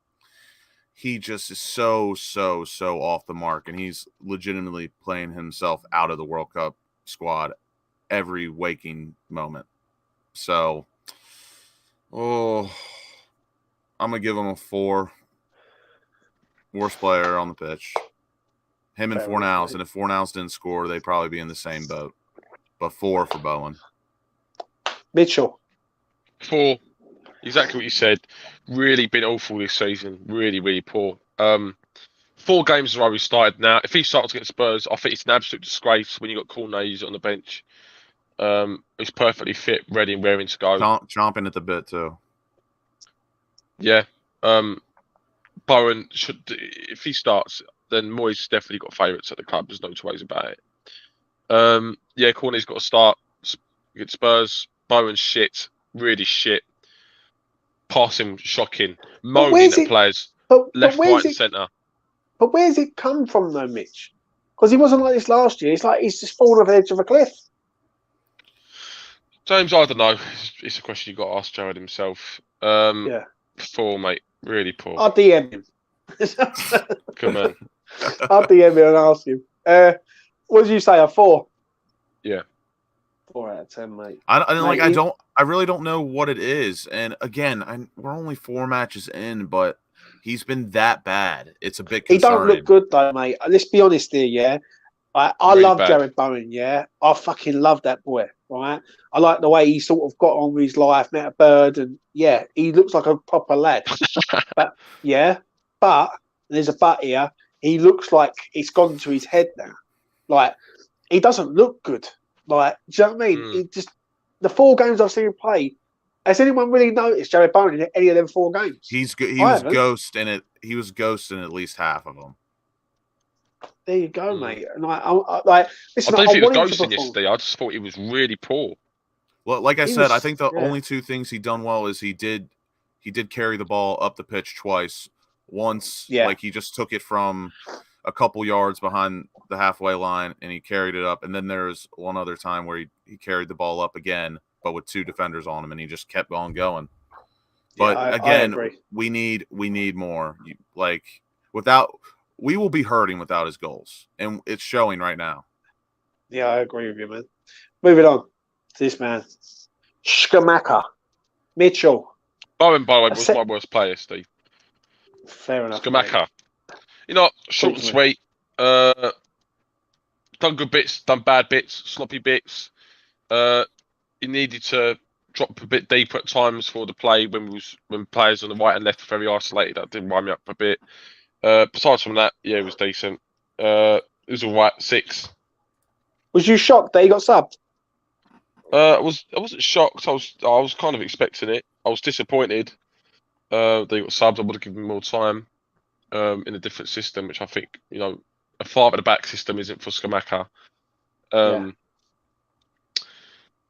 he just is so off the mark, and he's legitimately playing himself out of the World Cup squad every waking moment. So, I'm gonna give him a 4. Worst player on the pitch. Him and Fornals, and if Fornals didn't score, they'd probably be in the same boat. But 4 for Bowen. Mitchell. 4. Exactly what you said. Really been awful this season. Really poor. 4 games in a row he started now. If he starts against Spurs, I think it's an absolute disgrace when you got Cornet on the bench. He's perfectly fit, ready and raring to go. Chomping at the bit too. Yeah. Bowen should, if he starts, then Moyes definitely got favourites at the club. There's no 2 ways about it. Cornet's got to start against Spurs. Bowen's shit, really shit. Passing shocking, moaning at players, left, right, and centre. But where's it come from though, Mitch? Because he wasn't like this last year. It's like he's just fallen off the edge of a cliff. James, I don't know. It's a question you got to ask Jared himself. 4, mate. Really poor. I'll DM him. Come on. I'll DM him and ask him. What did you say? A 4? Yeah. 4 out of 10, mate. I really don't know what it is. And again, we're only 4 matches in, but he's been that bad. It's a bit concerning. He don't look good though, mate. Let's be honest here, yeah. I Really love bad. Jared Bowen, yeah. I fucking love that boy, right? I like the way he sort of got on with his life, met a bird, and yeah, he looks like a proper lad. But there's a but here. He looks like it's gone to his head now. Like he doesn't look good. Like, do you know what I mean? He just the 4 games I've seen him play. Has anyone really noticed Jared Bowen in any of them 4 games? He was ghosting it. He was ghosting at least half of them. There you go, mate. And listen, I don't think he was ghosting yesterday. I just thought he was really poor. Well, like I said, I think the only 2 things he done well is he did carry the ball up the pitch twice. Once, like he just took it from a couple yards behind the halfway line and he carried it up. And then there's one other time where he carried the ball up again, but with 2 defenders on him, and he just kept on going. But again, we need more. We will be hurting without his goals, and it's showing right now. Yeah, I agree with you, man. Moving on to this man, Scamacca, Mitchell. Bowen, by the way, was my worst player, Steve. Fair enough. Scamacca. Short and sweet. Done good bits, done bad bits, sloppy bits. He needed to drop a bit deeper at times for the play when players on the right and left were very isolated. That didn't wind me up a bit. Besides from that, it was decent. It was all right. 6. Was you shocked that he got subbed? I wasn't shocked. I was kind of expecting it. I was disappointed. They got subbed. I would have given them more time. In a different system, which I think a 5 at the back system isn't for Scamacca. I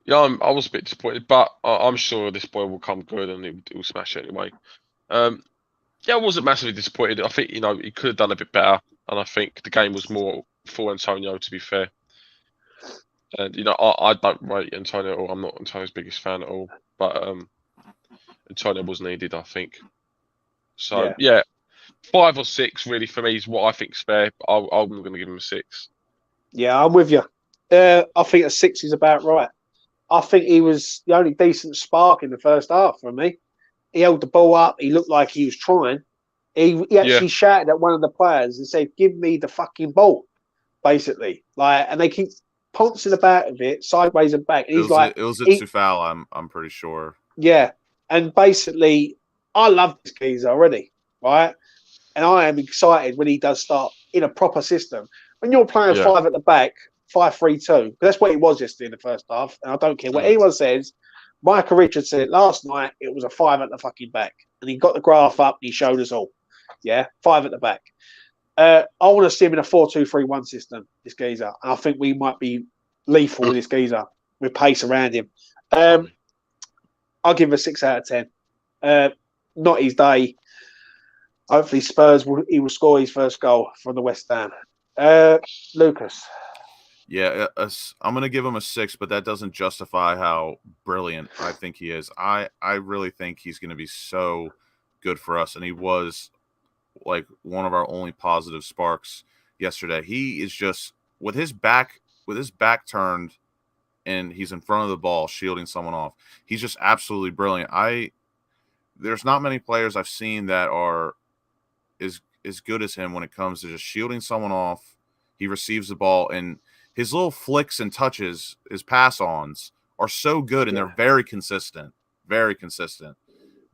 was a bit disappointed, but I'm sure this boy will come good and he'll smash it anyway. I wasn't massively disappointed. I think he could have done a bit better, and I think the game was more for Antonio, to be fair. And I don't rate Antonio at all. I'm not Antonio's biggest fan at all, but Antonio was needed, I think. So 5 or 6 really for me is what I think's fair. I'm going to give him a 6. Yeah, I'm with you. I think a 6 is about right. I think he was the only decent spark in the first half for me. He held the ball up. He looked like he was trying. He actually shouted at one of the players and said, "Give me the fucking ball," basically. And they keep pouncing about with it sideways and back. And he's it was a Coufal, I'm pretty sure. Yeah, and basically, I love this geezer already, right? And I am excited when he does start in a proper system. When you're playing 5 at the back, 5-3-2, that's what it was yesterday in the first half. And I don't care what anyone says. Michael Richards said it last night. It was a 5 at the fucking back, and he got the graph up and he showed us all. Yeah, 5 at the back. I want to see him in a 4-2-3-1 system. This geezer, and I think we might be lethal with this geezer with pace around him. I'll give him a 6 out of 10. Not his day. Hopefully, he will score his first goal from the West Ham. Lucas. Yeah, I'm going to give him a 6, but that doesn't justify how brilliant I think he is. I really think he's going to be so good for us, and he was like one of our only positive sparks yesterday. He is just with his back turned, and he's in front of the ball, shielding someone off. He's just absolutely brilliant. There's not many players I've seen that are as good as him when it comes to just shielding someone off. He receives the ball, and his little flicks and touches, his pass-ons, are so good, and they're very consistent. Very consistent.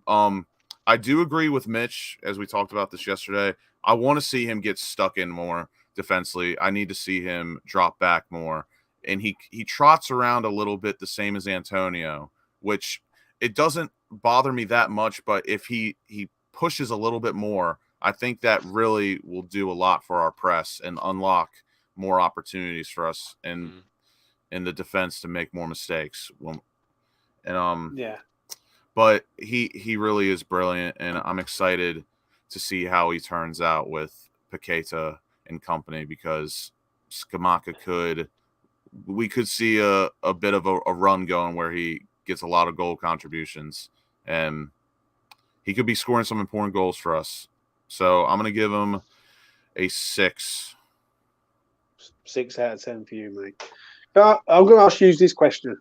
I do agree with Mitch, as we talked about this yesterday. I want to see him get stuck in more defensively. I need to see him drop back more. And he trots around a little bit the same as Antonio, which it doesn't bother me that much, but if he pushes a little bit more, I think that really will do a lot for our press and unlock more opportunities for us in the defense to make more mistakes. But he really is brilliant, and I'm excited to see how he turns out with Paqueta and company, because Scamacca we could see a bit of a run going where he gets a lot of goal contributions, and he could be scoring some important goals for us. So I'm going to give him a 6. 6 out of 10 for you, mate. I'm going to ask you this question.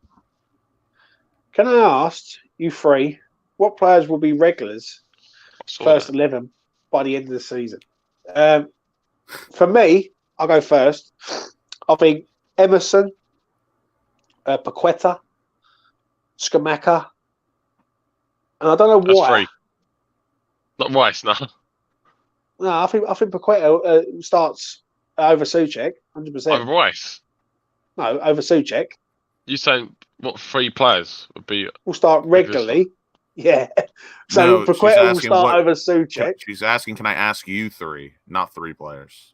Can I ask you 3 what players will be regulars first 11 by the end of the season? For me, I'll go first. I think Emerson, Paqueta, Scamacca, and I don't know why. That's 3. Not Rice, no. No, I think Paqueta starts over Soucek, 100%. Over Rice? No, over Soucek. You saying what 3 players would be? Will start regularly. Yeah. So Paqueta will start over Soucek. She's asking, can I ask you 3, not 3 players?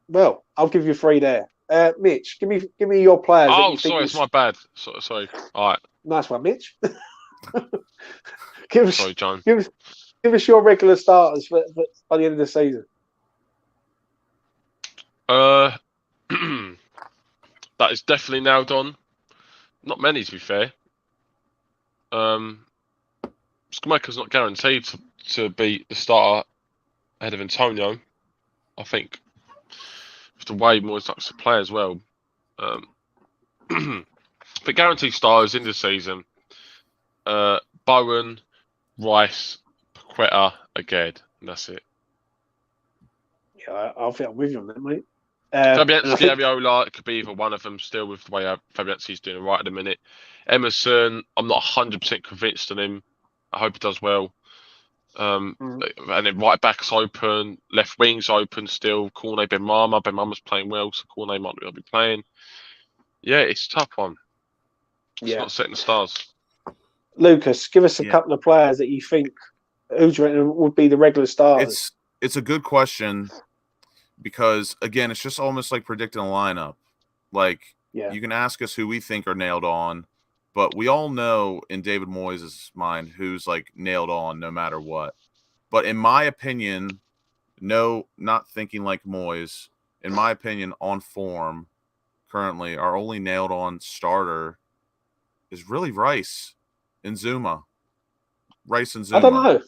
Well, I'll give you 3 there. Mitch, give me your players. Oh, sorry, it's my bad. Sorry. All right. Nice one, Mitch. Sorry, John. Give us your regular starters by the end of the season. That is definitely nailed on. Not many, to be fair. Scamacca's not guaranteed to be the starter ahead of Antonio. I think with the way Moyes likes to play as well. But guaranteed starters in the season: Bowen, Rice, Paqueta, again, and that's it. Yeah, I think I'm with you on that, mate. Fabianski, Ariola, it could be either one of them still, with the way Fabianski's doing right at the minute. Emerson, I'm not 100% convinced on him. I hope he does well. And then right back's open, left wing's open still. Cornet, Benrahma. Benrahma's playing well, so Cornet might not be playing. Yeah, it's a tough one. It's not set in the stars. Lucas, give us a couple of players that you think who do you reckon would be the regular starters. It's a good question because again, it's just almost like predicting a lineup. Like you can ask us who we think are nailed on, but we all know in David Moyes' mind who's like nailed on no matter what. But in my opinion, no, not thinking like Moyes. In my opinion, on form currently, our only nailed on starter is really Rice and Zouma. Rice and Zouma.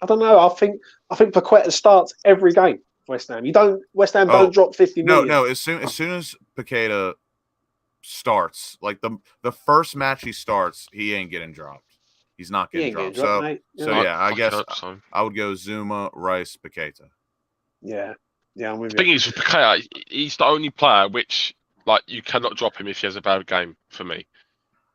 I don't know. I think Paqueta starts every game for West Ham. West Ham don't drop 50 million. No. As soon as Paqueta starts, like the first match he starts, he ain't getting dropped. He's not getting dropped. I guess I would go Zouma, Rice, Paqueta. Yeah, I'm with you. The thing is, with Paqueta, he's the only player which, like, you cannot drop him if he has a bad game for me,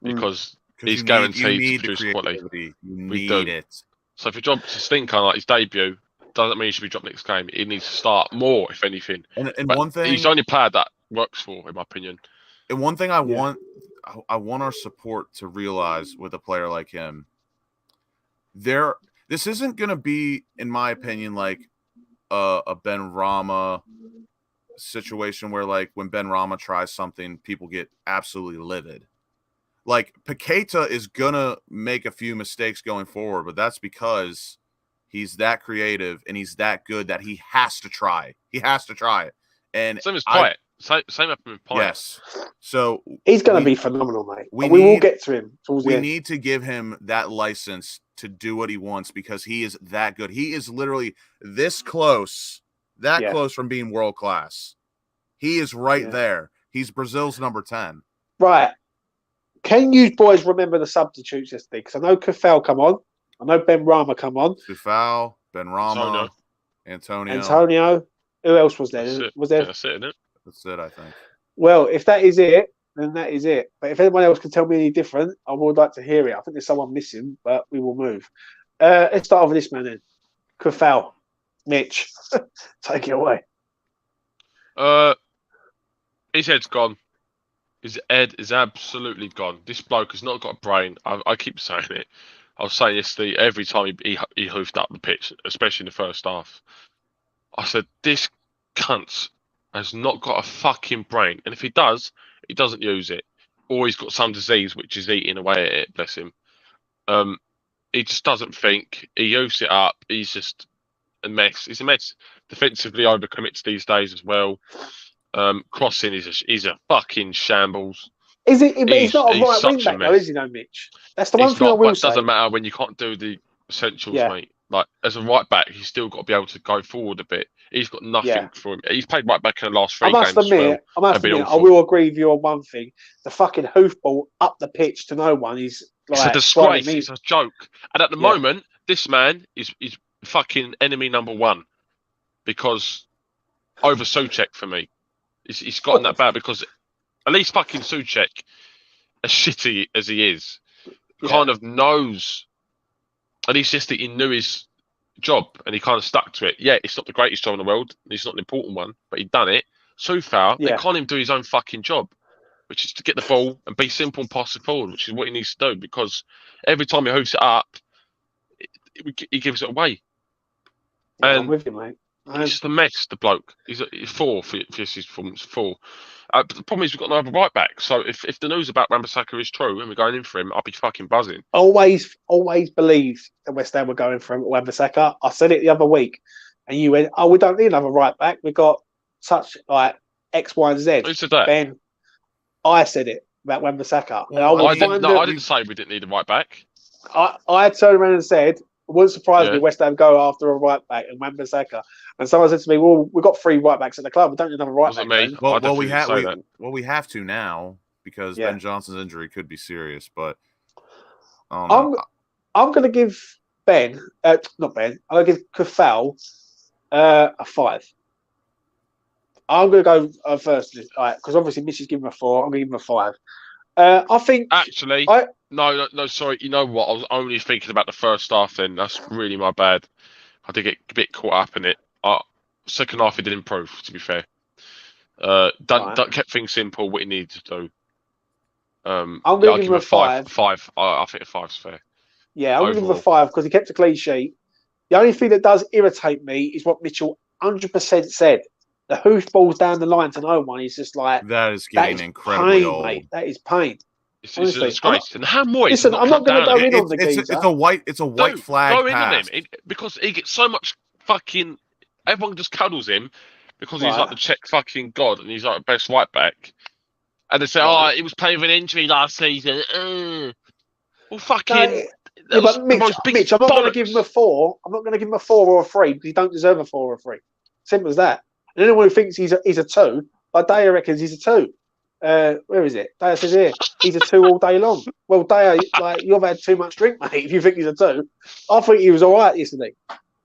because he's guaranteed to produce quality. You need it. So if he drops a stinker like his debut, doesn't mean he should be dropped next game. He needs to start more, if anything. And one thing, he's the only player that works for, in my opinion. And one thing I want our support to realize with a player like him, this isn't going to be, in my opinion, like a Benrahma situation where, like, when Benrahma tries something, people get absolutely livid. Like, Paqueta is gonna make a few mistakes going forward, but that's because he's that creative and he's that good that he has to try. He has to try it. And same as Pyatt. Same happened with Pyatt. Yes. So he's going to be phenomenal, mate. We will get to him towards the end. We need to give him that license to do what he wants because he is that good. He is literally this close, close from being world class. He is right there. He's Brazil's number 10. Right. Can you boys remember the substitutes yesterday? Because I know Coufal come on. I know Benrahma come on. Coufal, Benrahma, Antonio. Who else was there? That's it, isn't it? That's it, I think. Well, if that is it, then that is it. But if anyone else can tell me any different, I would like to hear it. I think there's someone missing, but we will move. Let's start off with this man then. Coufal. Mitch, take it away. His head's gone. His head is absolutely gone. This bloke has not got a brain. I keep saying it. I was saying yesterday, every time he hoofed up the pitch, especially in the first half, I said, this cunt has not got a fucking brain. And if he does, he doesn't use it. Or he's got some disease which is eating away at it, bless him. He just doesn't think. He hoofs it up. He's just a mess. He's a mess. Defensively overcommits these days as well. Crossing is a fucking shambles. Is it? But he's not a right wing back, though, is he, no, Mitch? That's the one thing I will say. It doesn't matter when you can't do the essentials, mate. Like, as a right back, he's still got to be able to go forward a bit. He's got nothing for him. He's played right back in the last 3 games. I must admit, I will agree with you on one thing. The fucking hoofball up the pitch to no one is like, it's a disgrace. It's a joke. And at the moment, this man is fucking enemy number 1 because over Soucek for me. He's gotten that bad because at least fucking Soucek, as shitty as he is, kind of knows. At least yesterday he knew his job and he kind of stuck to it. Yeah, it's not the greatest job in the world. It's not an important one, but he'd done it. Coufal, they can't even do his own fucking job, which is to get the ball and be simple and pass it forward, which is what he needs to do because every time he hoofs it up, he gives it away. And I'm with you, mate. He's just a mess, the bloke. He's 4 for his performance, 4. But the problem is we've got no other right back. So if the news about Wan-Bissaka is true and we're going in for him, I'll be fucking buzzing. Always believed that West Ham were going for him at Wan-Bissaka. I said it the other week, and you went, "Oh, we don't need another right back. We've got such like X, Y, and Z." Who said that? Ben, I said it about Wan-Bissaka. Well, I didn't say we didn't need a right back. I turned around and said, it wouldn't surprise me West Ham go after a right back and Wan-Bissaka. And someone said to me, well, we've got 3 right backs at the club. We don't need another right back. Me. Well, we have to now because Ben Johnson's injury could be serious. But I'm going to give not Ben, I'm going to give Coufal a 5. I'm going to go first, because obviously Mitch is giving him a 4. I'm going to give him a 5. I think actually, no, sorry. You know what? I was only thinking about the first half. Then that's really my bad. I did get a bit caught up in it. Second half, he did improve. To be fair, kept things simple. What he needed to do. I'm I'll going to give him a 5. 5. I think a 5's fair. Yeah, I'm going to give him a Overall. 5 because he kept a clean sheet. The only thing that does irritate me is what Mitchell 100% said. The hoofballs down the line to no one is just like, That is that getting is incredibly pain, old. mate. That is pain. It's a Honestly, disgrace. And how Moyes listen, not I'm not going to cut go down in on the geezer. It's a white flag go in on him pass. because he gets so much fucking. Everyone just cuddles him because he's Right. like the Czech fucking god and he's like the best right back. And they say, Right. he was playing with an injury last season. Well, fucking. No, That was but the Mitch, most big I'm not going to bollocks. give him a 4. I'm not going to give him a 4 or a 3 because he don't deserve a 4 or a 3. Simple as that. And anyone who thinks he's a 2, like Daya reckons he's a 2. Where is it? Daya says here he's a 2 all day long. Well, Daya, like you've had too much drink, mate. If you think he's a 2, I think he was all right yesterday.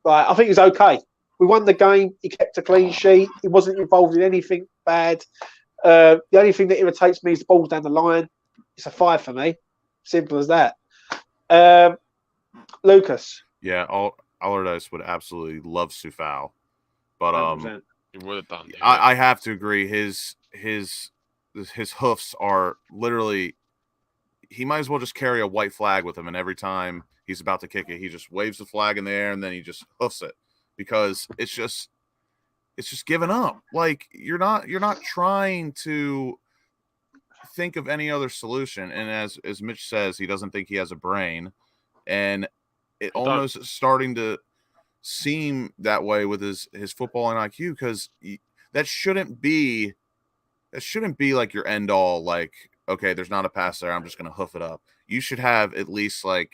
Like I think he was okay. We won the game. He kept a clean sheet. He wasn't involved in anything bad. The only thing that irritates me is the balls down the line. It's a 5 for me. Simple as that. Lucas. Yeah, Allardyce would absolutely love Coufal, but 100%. He would have done. I have to agree. His hoofs are literally. He might as well just carry a white flag with him, and every time he's about to kick it, he just waves the flag in the air and then he just hoofs it because it's just giving up. Like you're not trying to think of any other solution. And as Mitch says, he doesn't think he has a brain, and it almost is starting to seem that way with his footballing IQ because that shouldn't be like your end all. Like, okay, there's not a pass there, I'm just going to hoof it up. You should have at least like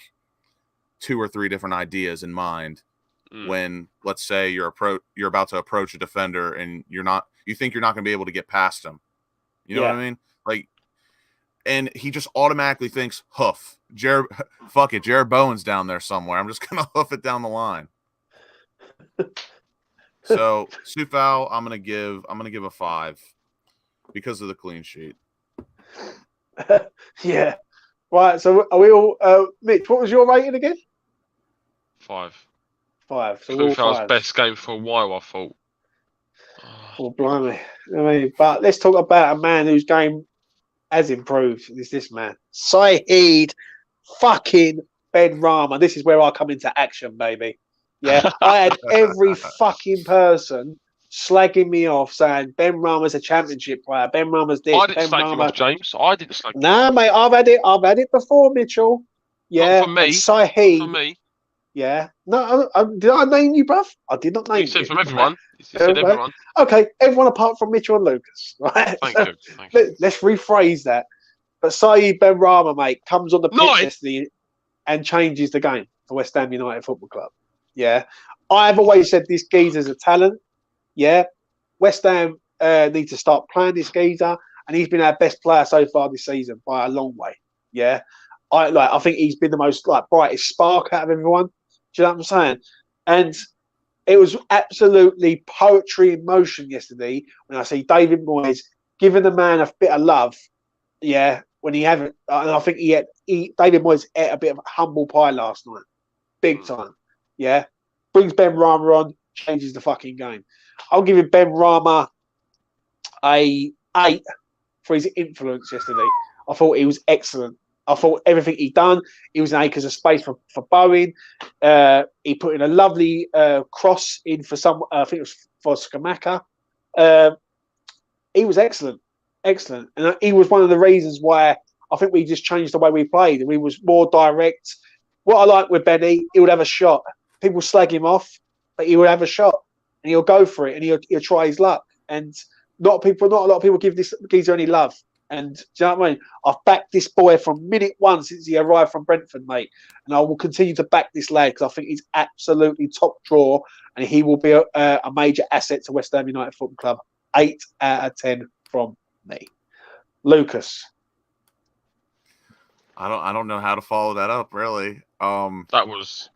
2 or 3 different ideas in mind when, let's say, you're about to approach a defender and you think you're not going to be able to get past him. You know what I mean? Like, and he just automatically thinks hoof. Fuck it, Jared Bowen's down there somewhere. I'm just going to hoof it down the line. So Coufal, I'm gonna give a 5 because of the clean sheet. Yeah. Right. So are we all? Mitch, what was your rating again? 5. 5. So we're all Coufal's 5. best game for a while, I thought. Oh, blimey. I mean, but let's talk about a man whose game has improved. Is this man, Saeed fucking Benrahma? This is where I come into action, baby. Yeah, I had every fucking person slagging me off, saying Benrahma's a championship player. Benrahma's this. I didn't slag him off, James. I didn't slag him off. Nah, mate, I've had it before, Mitchell. Yeah, Not for me. and Saeed. Not for me. Yeah, no, did I name you, bruv? I did not name you. You said from everyone. You said everyone. Okay, everyone apart from Mitchell and Lucas, right? Thank you. Let's rephrase that. But Saeed Benrahma, mate, comes on the pitch yesterday and changes the game for West Ham United Football Club. Yeah, I've always said this geezer's a talent. Yeah, West Ham need to start playing this geezer, and he's been our best player so far this season by a long way. Yeah, I think he's been the most brightest spark out of everyone. Do you know what I'm saying? And it was absolutely poetry in motion yesterday when I see David Moyes giving the man a bit of love. Yeah, when he haven't, and I think David Moyes ate a bit of humble pie last night, big time. Yeah, brings Benrahma on, changes the fucking game. I'll give him Benrahma a 8 for his influence yesterday. I thought he was excellent. I thought everything he done, he was an acres of space for Bowen. He put in a lovely cross in for I think it was for Scamacca. He was excellent. And he was one of the reasons why I think we just changed the way we played. And we was more direct. What I like with Benny, he would have a shot. People slag him off, but he would have a shot. And he'll go for it and he'll try his luck. And not a lot of people give this geezer any love. And do you know what I mean? I've backed this boy from minute 1 since he arrived from Brentford, mate. And I will continue to back this lad because I think he's absolutely top draw and he will be a major asset to West Ham United Football Club. 8 out of 10 from me. Lucas. I don't know how to follow that up, really. That was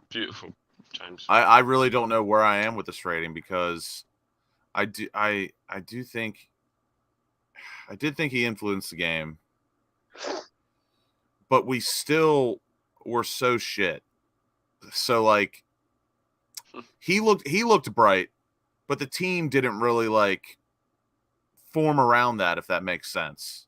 beautiful, James. I really don't know where I am with this rating because I did think he influenced the game, but we still were so shit. So like he looked bright, but the team didn't really form around that, if that makes sense.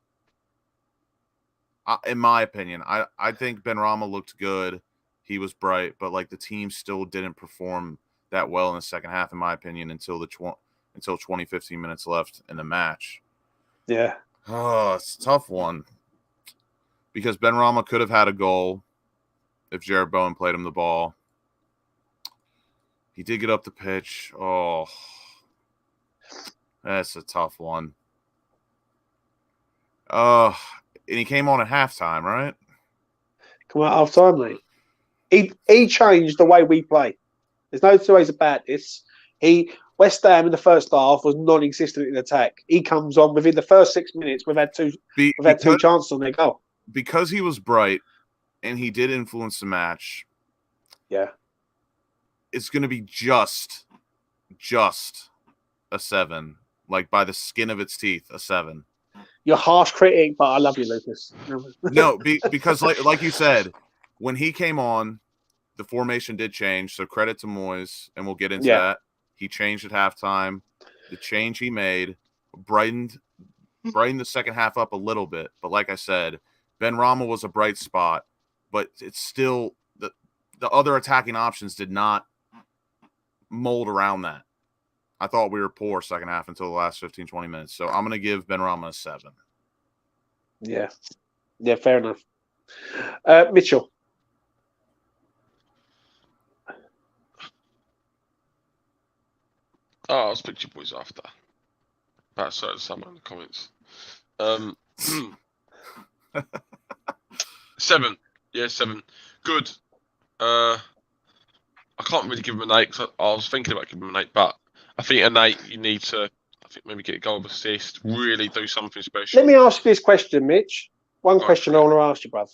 in my opinion, I think Benrahma looked good. He was bright, but like the team still didn't perform that well in the second half, in my opinion, until 20, 15 minutes left in the match. Yeah. Oh, it's a tough one because Benrahma could have had a goal if Jared Bowen played him the ball. He did get up the pitch. Oh, that's a tough one. And he came on at halftime, right? Come on, half time, mate. He changed the way we play. There's no two ways about this. West Ham in the first half was non-existent in attack. He comes on within the first 6 minutes. We've had two chances on their goal because he was bright and he did influence the match. Yeah, it's going to be just a 7, like by the skin of its teeth, a 7. You're a harsh critic, but I love you, Lucas. No, because like you said, when he came on, the formation did change. So credit to Moyes, and we'll get into that. He changed at halftime. The change he made brightened the second half up a little bit. But like I said, Benrahma was a bright spot, but it's still the other attacking options did not mold around that. I thought we were poor second half until the last 15, 20 minutes. So I'm going to give Benrahma a 7. Yeah. Yeah, fair enough. Mitchell. I'll speak to you boys after. About certain some in the comments. 7. Yeah, 7. Good. I can't really give him an 8 because I was thinking about giving him an 8, but I think an 8 you need to, maybe get a goal of assist, really do something special. Let me ask you this question, Mitch. One question I want to ask you, bruv.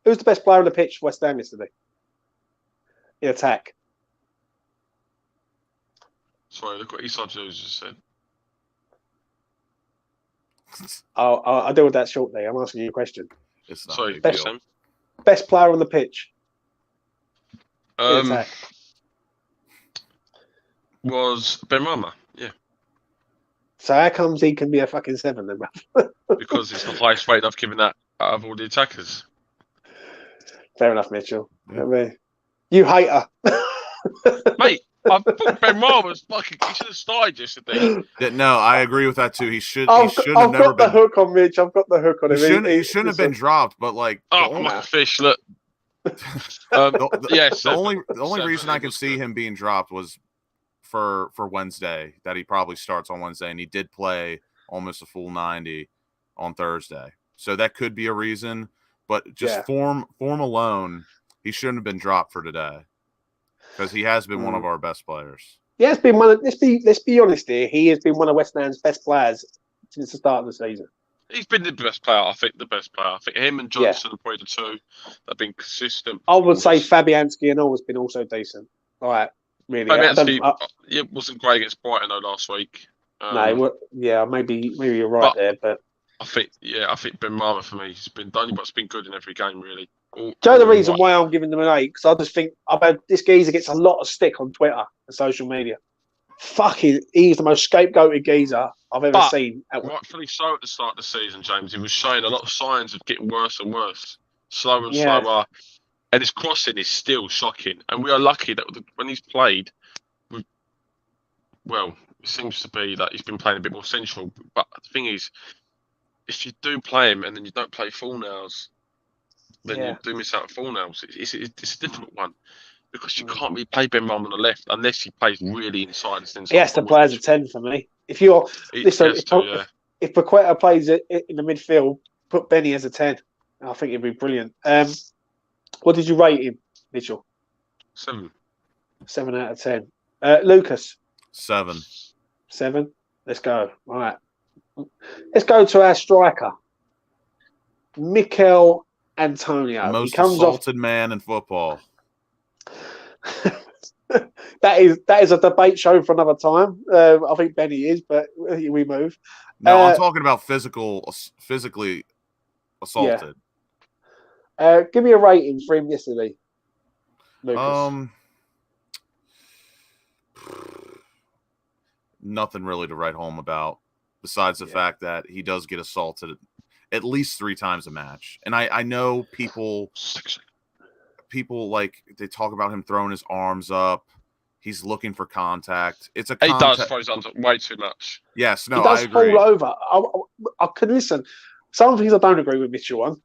Who's the best player on the pitch for West Ham yesterday? In attack. Sorry, look what Eastside Jones just said. I'll deal with that shortly. I'm asking you a question. Sorry, best player on the pitch. Was Benrahma, yeah. So how comes he can be a fucking 7 then, bruv? Because it's the highest rate I've given that out of all the attackers. Fair enough, Mitchell. Yeah. You hater. Mate, I thought Benrahma was fucking. He should have started yesterday. No, I agree with that too. He should. I've got the hook on Mitch. I've got the hook on him. He shouldn't have been dropped. But like, come on, fish. Look. Yes. The only reason I could see him being dropped was for Wednesday. That he probably starts on Wednesday, and he did play almost a full 90 on Thursday. So that could be a reason. But just form alone, he shouldn't have been dropped for today. Because he has been one of our best players. He has been one of, let's be honest here. He has been one of West Ham's best players since the start of the season. He's been the best player. I think the best player. I think him and Johnson are probably the two that have been consistent. I would say Fabianski and all has been also decent. All right, really. Fabianski, it wasn't great against Brighton though last week. Maybe you're right there, but I think Benrahma for me has been done, but it's been good in every game really. The reason why I'm giving them an 8 because I just think this geezer gets a lot of stick on Twitter and social media. Fucking, he's the most scapegoated geezer I've ever seen. Rightfully so at the start of the season, James. He was showing a lot of signs of getting worse and worse, slower and slower, and his crossing is still shocking. And we are lucky that when he's played, it seems to be that he's been playing a bit more central. But the thing is, if you do play him and then you don't play Fornals, then you do miss out on Fornals. It's a difficult one because you can't really play Benrahma on the left unless he plays really inside. He has to play as a 10 for me. If Paqueta plays it in the midfield, put Benny as a 10. I think it'd be brilliant. What did you rate him, Mitchell? 7. 7 out of 10. Lucas? 7. 7? Let's go. All right. Let's go to our striker, Mikel Antonio. The most assaulted man in football. That is a debate show for another time. I think Benny is, but we move. No, I'm talking about physically assaulted. Give me a rating for him yesterday, Lucas. Nothing really to write home about, besides the fact that he does get assaulted. at least 3 times a match. And I know people like they talk about him throwing his arms up. He's looking for contact. It's a He does contact. throw his arms up way too much. Yes, no, He does I agree. fall over. I can listen. Some things I don't agree with Mitchell on,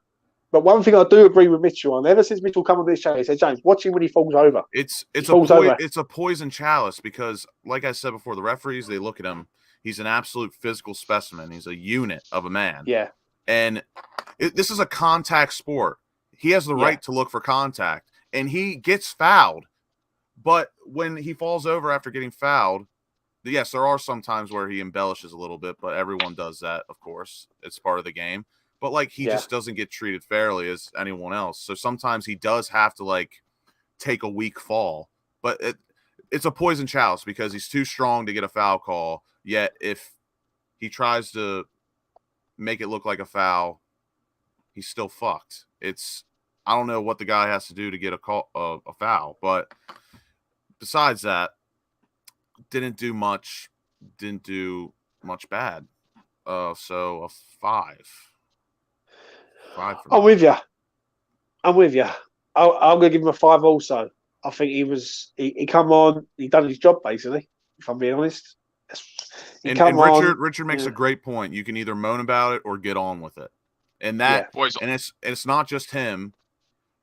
but one thing I do agree with Mitchell on. Ever since Mitchell come on this show, he said, "James, watch him when he falls over." It's a poison chalice because, like I said before, the referees, they look at him. He's an absolute physical specimen. He's a unit of a man. Yeah. And this is a contact sport. He has the right to look for contact, and he gets fouled. But when he falls over after getting fouled, yes, there are some times where he embellishes a little bit, but everyone does that, of course. It's part of the game. But, like, he just doesn't get treated fairly as anyone else. So sometimes he does have to, like, take a weak fall. But it's a poison chalice because he's too strong to get a foul call. Yet if he tries to make it look like a foul, he's still fucked. I don't know what the guy has to do to get a foul. But besides that, didn't do much bad. So a 5. 5 for I'm with you. I'm going to give him a 5 also. I think he come on, he done his job basically, if I'm being honest. And Richard makes a great point. You can either moan about it or get on with it. And it's not just him.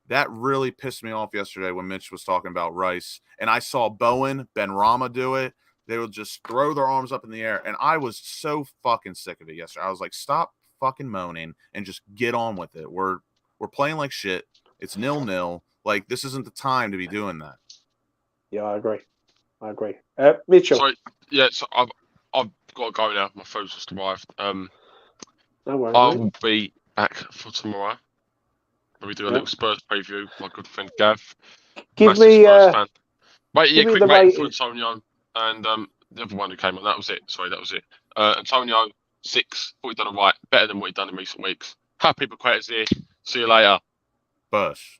That really pissed me off yesterday when Mitch was talking about Rice. And I saw Bowen, Benrahma do it. They would just throw their arms up in the air. And I was so fucking sick of it yesterday. I was like, stop fucking moaning and just get on with it. We're playing like shit. It's 0-0. Like, this isn't the time to be doing that. Yeah, I agree. Mitchell. Sorry, so I've got to go now. My phone's just arrived. No worries, I will be back for tomorrow. We do a little Spurs preview. My good friend Gav. Give me Spurs fan. Quick rating for rating. Antonio and the other one who came on. That was it. Sorry, that was it. Antonio 6. Thought he'd done it right. Better than what he'd done in recent weeks. Happy Paqueta's here. See you later. Bush.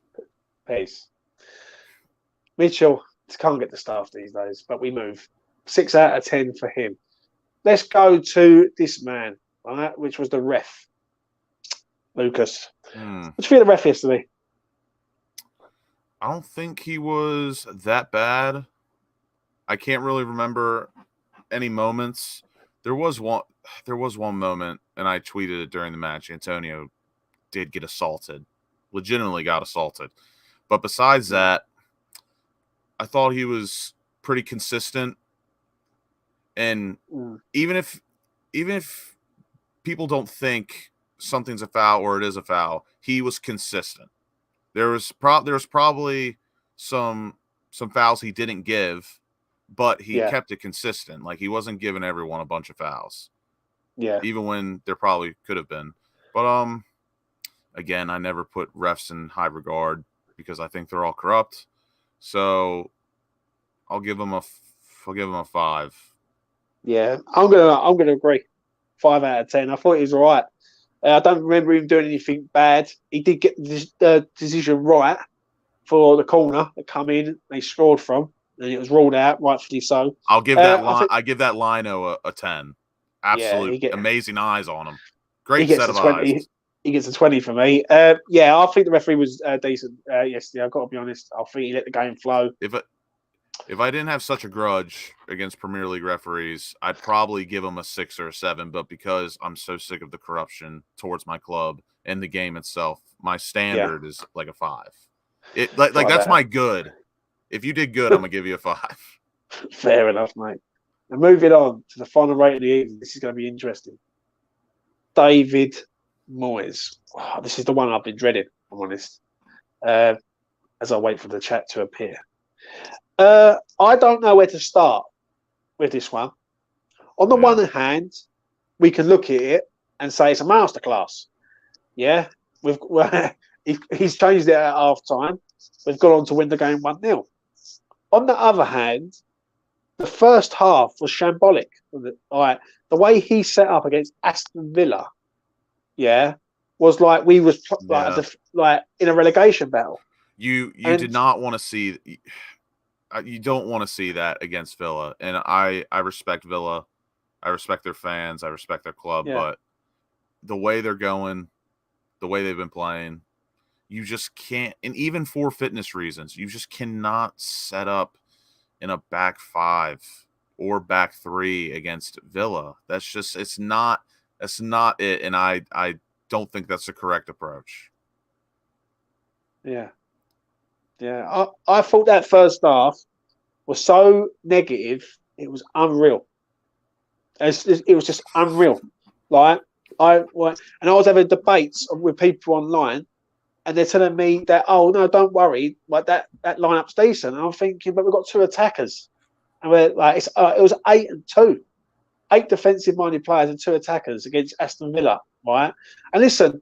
Peace. Mitchell can't get the staff these days, but we move. 6 out of 10 for him. Let's go to this man, right, which was the ref. Lucas. What do you think of the ref yesterday? I don't think he was that bad. I can't really remember any moments. There was one moment, and I tweeted it during the match. Antonio did get assaulted. Legitimately got assaulted. But besides that, I thought he was pretty consistent. And even if people don't think something's a foul or it is a foul, he was consistent. There was probably some fouls he didn't give, but he kept it consistent. Like, he wasn't giving everyone a bunch of fouls. Yeah. Even when there probably could have been. But again, I never put refs in high regard because I think they're all corrupt. So I'll give him a 5. Yeah, I'm gonna agree. 5 out of 10. I thought he was all right. I don't remember him doing anything bad. He did get the decision right for the corner that come in. They scored from, and it was ruled out, rightfully so. I'll give that I give that Lino a 10. Absolute amazing eyes on him. Great set of eyes. He gets a 20 for me. I think the referee was decent yesterday. I've got to be honest. I think he let the game flow. If I didn't have such a grudge against Premier League referees, I'd probably give them a 6 or a 7. But because I'm so sick of the corruption towards my club and the game itself, my standard is like a 5. That's my good. If you did good, I'm gonna give you a 5. Fair enough, mate. And moving on to the final rate of the evening. This is going to be interesting. David Moyes. Oh, this is the one I've been dreading, if I'm honest. As I wait for the chat to appear. I don't know where to start with this one. On the one hand, we can look at it and say it's a masterclass. Yeah, he's changed it at half time. We've gone on to win the game 1-0. On the other hand, the first half was shambolic. The way he set up against Aston Villa, was like we was like in a relegation battle. You did not want to see. You don't want to see that against Villa, and I respect Villa. I respect their fans. I respect their club, but the way they're going, the way they've been playing, you just can't. And even for fitness reasons, you just cannot set up in a back five or back three against Villa. That's not it. And I don't think that's the correct approach. Yeah. I thought that first half was so negative, it was unreal. It was just unreal. Like I was having debates with people online, and they're telling me that, oh no, don't worry, like that lineup's decent. And I'm thinking, but we've got 2 attackers, and we're like, it was 8 and 2, 8 defensive-minded players and 2 attackers against Aston Villa, right? And listen,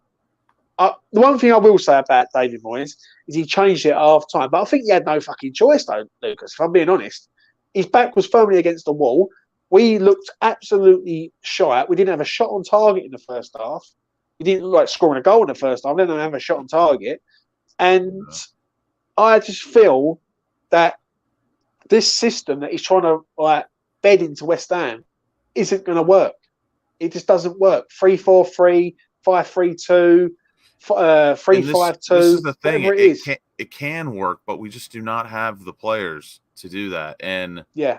the one thing I will say about David Moyes is he changed it at half time, but I think he had no fucking choice though, Lucas. If I'm being honest, his back was firmly against the wall. We looked absolutely shy. We didn't have a shot on target in the first half. We didn't look like scoring a goal in the first half. We didn't have a shot on target. And I just feel that this system that he's trying to like bed into West Ham isn't going to work. It just doesn't work. 3-4-3, 5-3-2, 3-5-2. This is the thing. Whatever it is. It can work, but we just do not have the players to do that. And yeah.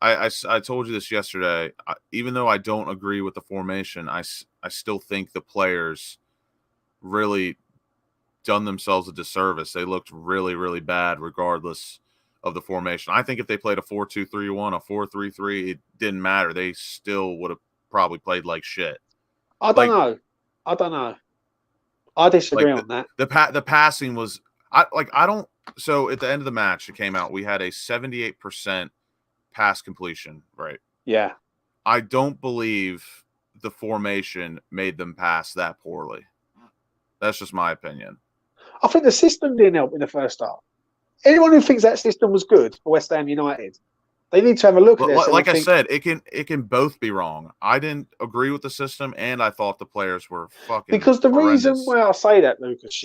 I told you this yesterday. Even though I don't agree with the formation, I still think the players really done themselves a disservice. They looked really, really bad regardless of the formation. I think if they played a 4-2-3-1, a 4-3-3, it didn't matter. They still would have probably played like shit. I don't know. I disagree on that. The passing was so at the end of the match it came out we had a 78% pass completion, right? Yeah. I don't believe the formation made them pass that poorly. That's just my opinion. I think the system didn't help in the first half. Anyone who thinks that system was good for West Ham United, they need to have a look at it. Like I said, it can both be wrong. I didn't agree with the system, and I thought the players were fucking because the horrendous. Reason why I say that, Lucas,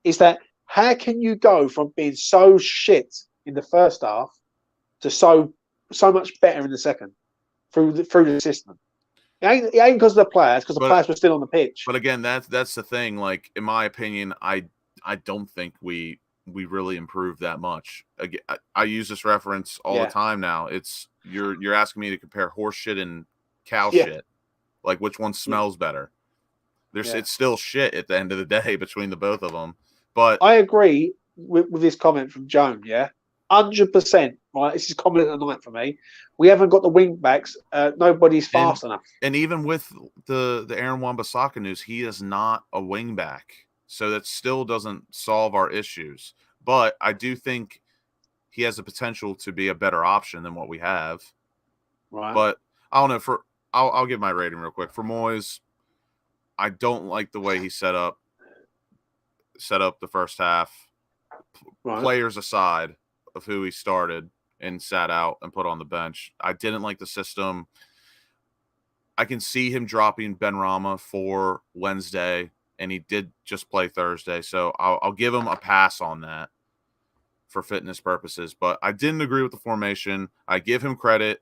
is that how can you go from being so shit in the first half to so much better in the second through the system? It ain't because of the players, because the players were still on the pitch. But again, that's the thing. Like in my opinion, I don't think we really improved that much. Again, I use this reference all the time now. It's you're asking me to compare horse shit and cow shit. Like which one smells better? It's still shit at the end of the day between the both of them. But I agree with this comment from Joan. 100%. Right, this is comment of the night for me. We haven't got the wing backs. Nobody's fast enough. And even with the Aaron Wan-Bissaka news, he is not a wing back. So that still doesn't solve our issues. But I do think he has the potential to be a better option than what we have. Right. But I don't know. I'll give my rating real quick. For Moyes, I don't like the way he set up the first half. Right. Players aside of who he started and sat out and put on the bench. I didn't like the system. I can see him dropping Benrahma for Wednesday, and he did just play Thursday. So I'll give him a pass on that for fitness purposes. But I didn't agree with the formation. I give him credit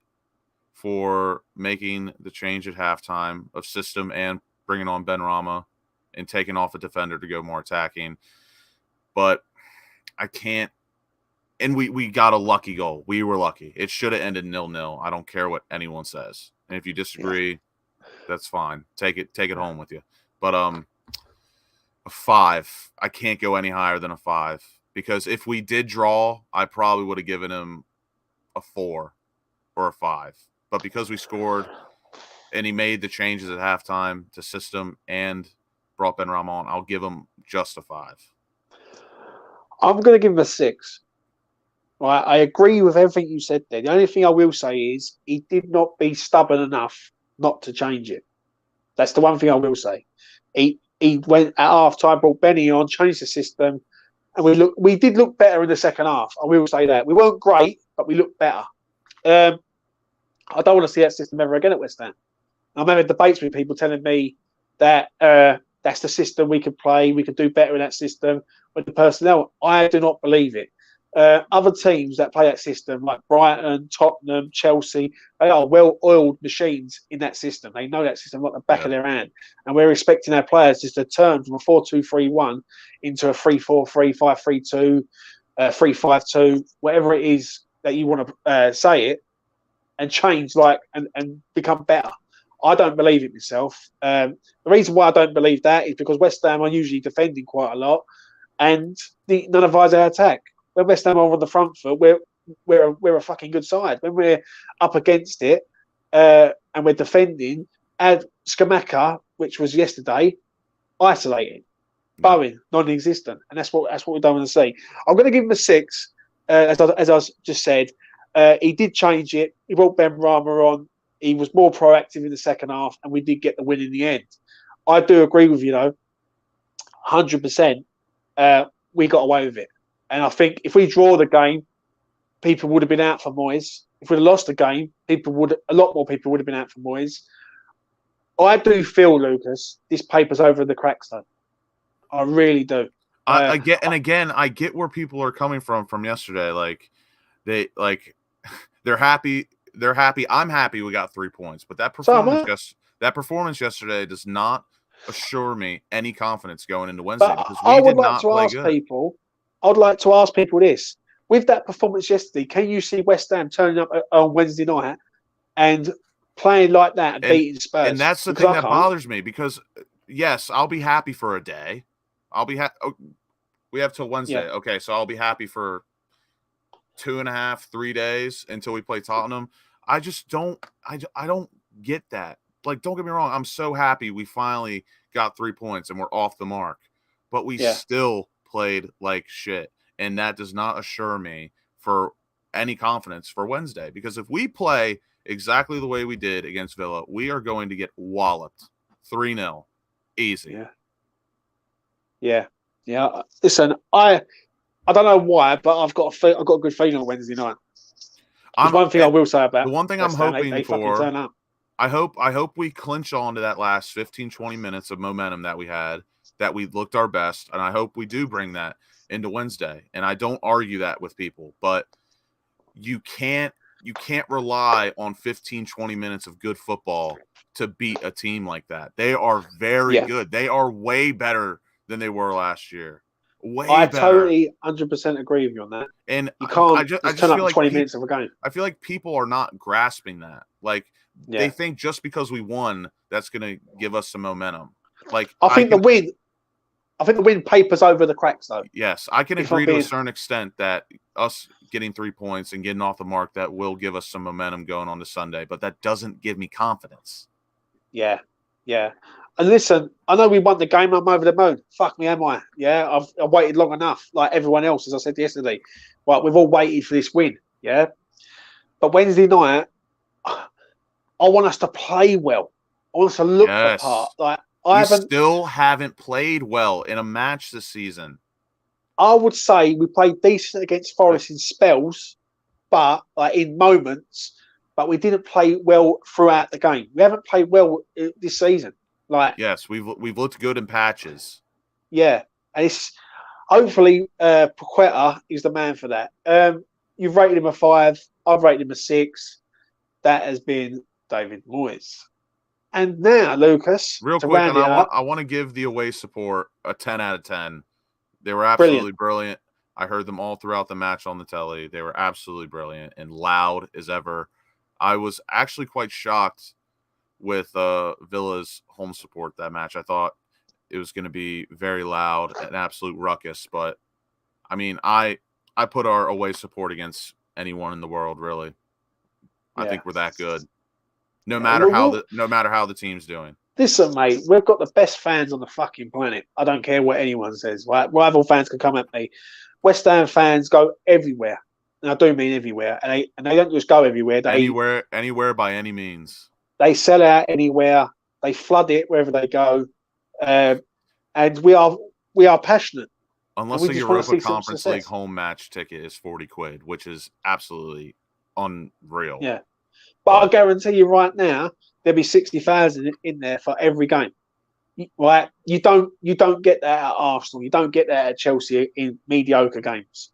for making the change at halftime of system and bringing on Benrahma and taking off a defender to go more attacking. But I can't. And we got a lucky goal. We were lucky. It should have ended 0-0. I don't care what anyone says. And if you disagree, that's fine. Take it home with you. But a 5. I can't go any higher than a 5 because if we did draw, I probably would have given him a 4 or a 5. But because we scored and he made the changes at halftime to system and brought Benrahma on, I'll give him just a 5. I'm going to give him a 6. Right, I agree with everything you said there. The only thing I will say is he did not be stubborn enough not to change it. That's the one thing I will say. He went at half time, brought Benny on, changed the system, and we did look better in the second half. I will say that. We weren't great, but we looked better. I don't want to see that system ever again at West Ham. I'm having debates with people telling me that that's the system we could play, we could do better in that system with the personnel. I do not believe it. Other teams that play that system, like Brighton, Tottenham, Chelsea, they are well-oiled machines in that system. They know that system like the back of their hand. And we're expecting our players just to turn from a 4-2-3-1 into a 3-4-3, 5-3-2, 3-5-2, whatever it is that you want to say it, and change and become better. I don't believe it myself. The reason why I don't believe that is because West Ham are usually defending quite a lot, and none of us attack. When West Ham are on the front foot, we're a fucking good side. When we're up against it and we're defending, add Scamacca, which was yesterday, isolated. Bowen, non-existent, and that's what we don't want to see. I'm going to give him a 6, as I just said. He did change it. He brought Benrahma on. He was more proactive in the second half, and we did get the win in the end. I do agree with you, though, 100%. We got away with it. And I think if we draw the game, people would have been out for Moyes. If we'd have lost the game, a lot more people would have been out for Moyes. I do feel, Lucas, this paper's over the cracks, though. I really do. I get where people are coming from yesterday. They're happy. They're happy. I'm happy we got 3 points, but that performance yesterday does not assure me any confidence going into Wednesday, because we did not play good. I'd like to ask people this: with that performance yesterday, can you see West Ham turning up on Wednesday night and playing like that and beating Spurs? And that's the thing that bothers me, because yes, I'll be happy for a day. We have till Wednesday. Yeah. Okay, so I'll be happy for 2.5, 3 days until we play Tottenham. I just don't. I don't get that. Like, don't get me wrong. I'm so happy we finally got 3 points and we're off the mark, but we still played like shit, and that does not assure me for any confidence for Wednesday. Because if we play exactly the way we did against Villa, we are going to get walloped 3-0, easy. Yeah. Listen, I don't know why, but I've got a good feeling on Wednesday night. One thing I will say about the one thing West I'm Ham, hoping they for. turn up. I hope we clinch on to that last 15-20 minutes of momentum that we had, that we looked our best, and I hope we do bring that into Wednesday. And I don't argue that with people, but you can't rely on 15-20 minutes of good football to beat a team like that. They are very good. They are way better than they were last year. I totally 100% agree with you on that. And you can't I just turn up 20 minutes of a game. I feel like people are not grasping that. Like, they think just because we won, that's going to give us some momentum. Like, I think the win papers over the cracks, though. Yes, I can agree to a certain extent that us getting 3 points and getting off the mark, that will give us some momentum going on to Sunday, but that doesn't give me confidence. Yeah. And listen, I know we won the game. I'm over the moon. Fuck me, am I? Yeah, I've waited long enough, like everyone else, as I said yesterday. Right, we've all waited for this win. Yeah, but Wednesday night, I want us to play well. I want us to look the part. Like, we still haven't played well in a match this season. I would say we played decent against Forest in spells, but in moments. But we didn't play well throughout the game. We haven't played well this season. Yes, we've looked good in patches. Yeah, and it's hopefully Paqueta is the man for that. You've rated him a 5. I've rated him a 6. That has been David Moyes. And now, Lucas, real quick, I want to give the away support a 10 out of 10. They were absolutely brilliant. I heard them all throughout the match on the telly. They were absolutely brilliant and loud as ever. I was actually quite shocked with Villa's home support that match. I thought it was going to be very loud, an absolute ruckus. But, I mean, I put our away support against anyone in the world, really. I think we're that good. No matter how the team's doing. Listen, mate, we've got the best fans on the fucking planet. I don't care what anyone says. Right? Rival fans can come at me. West Ham fans go everywhere. And I do mean everywhere. And they don't just go everywhere. Anywhere by any means. They sell out anywhere. They flood it wherever they go. And we are passionate. Unless the Europa Conference League home match ticket is 40 quid, which is absolutely unreal. Yeah. But I guarantee you right now, there'll be 60,000 in there for every game. Right? You don't get that at Arsenal. You don't get that at Chelsea in mediocre games.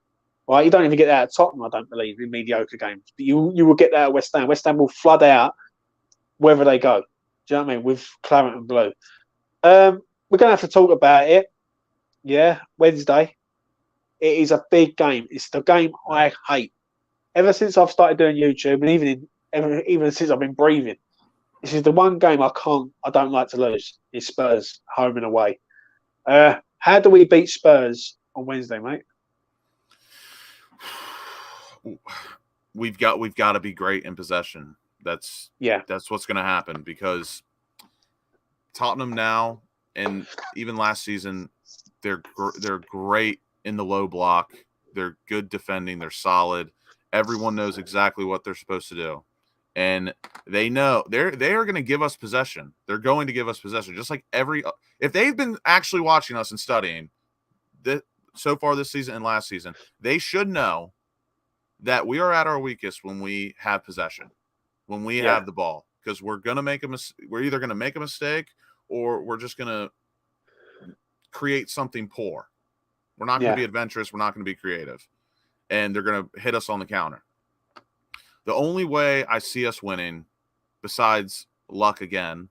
Right, you don't even get that at Tottenham, I don't believe, in mediocre games. But you will get that at West Ham. West Ham will flood out wherever they go. Do you know what I mean? With claret and blue. We're going to have to talk about it. Yeah, Wednesday. It is a big game. It's the game I hate. Ever since I've started doing YouTube, and even since I've been breathing, this is the one game I don't like to lose. It's Spurs, home and away. How do we beat Spurs on Wednesday, mate? We've got to be great in possession. That's what's going to happen, because Tottenham now, and even last season, they're great in the low block. They're good defending. They're solid. Everyone knows exactly what they're supposed to do, and they know they are going to give us possession. They're going to give us possession, just like if they've been actually watching us and studying so far this season and last season, they should know that we are at our weakest when we have possession, when we have the ball, because we're going to we're either going to make a mistake or we're just going to create something poor. We're not going to be adventurous. We're not going to be creative, and they're going to hit us on the counter. The only way I see us winning, besides luck again,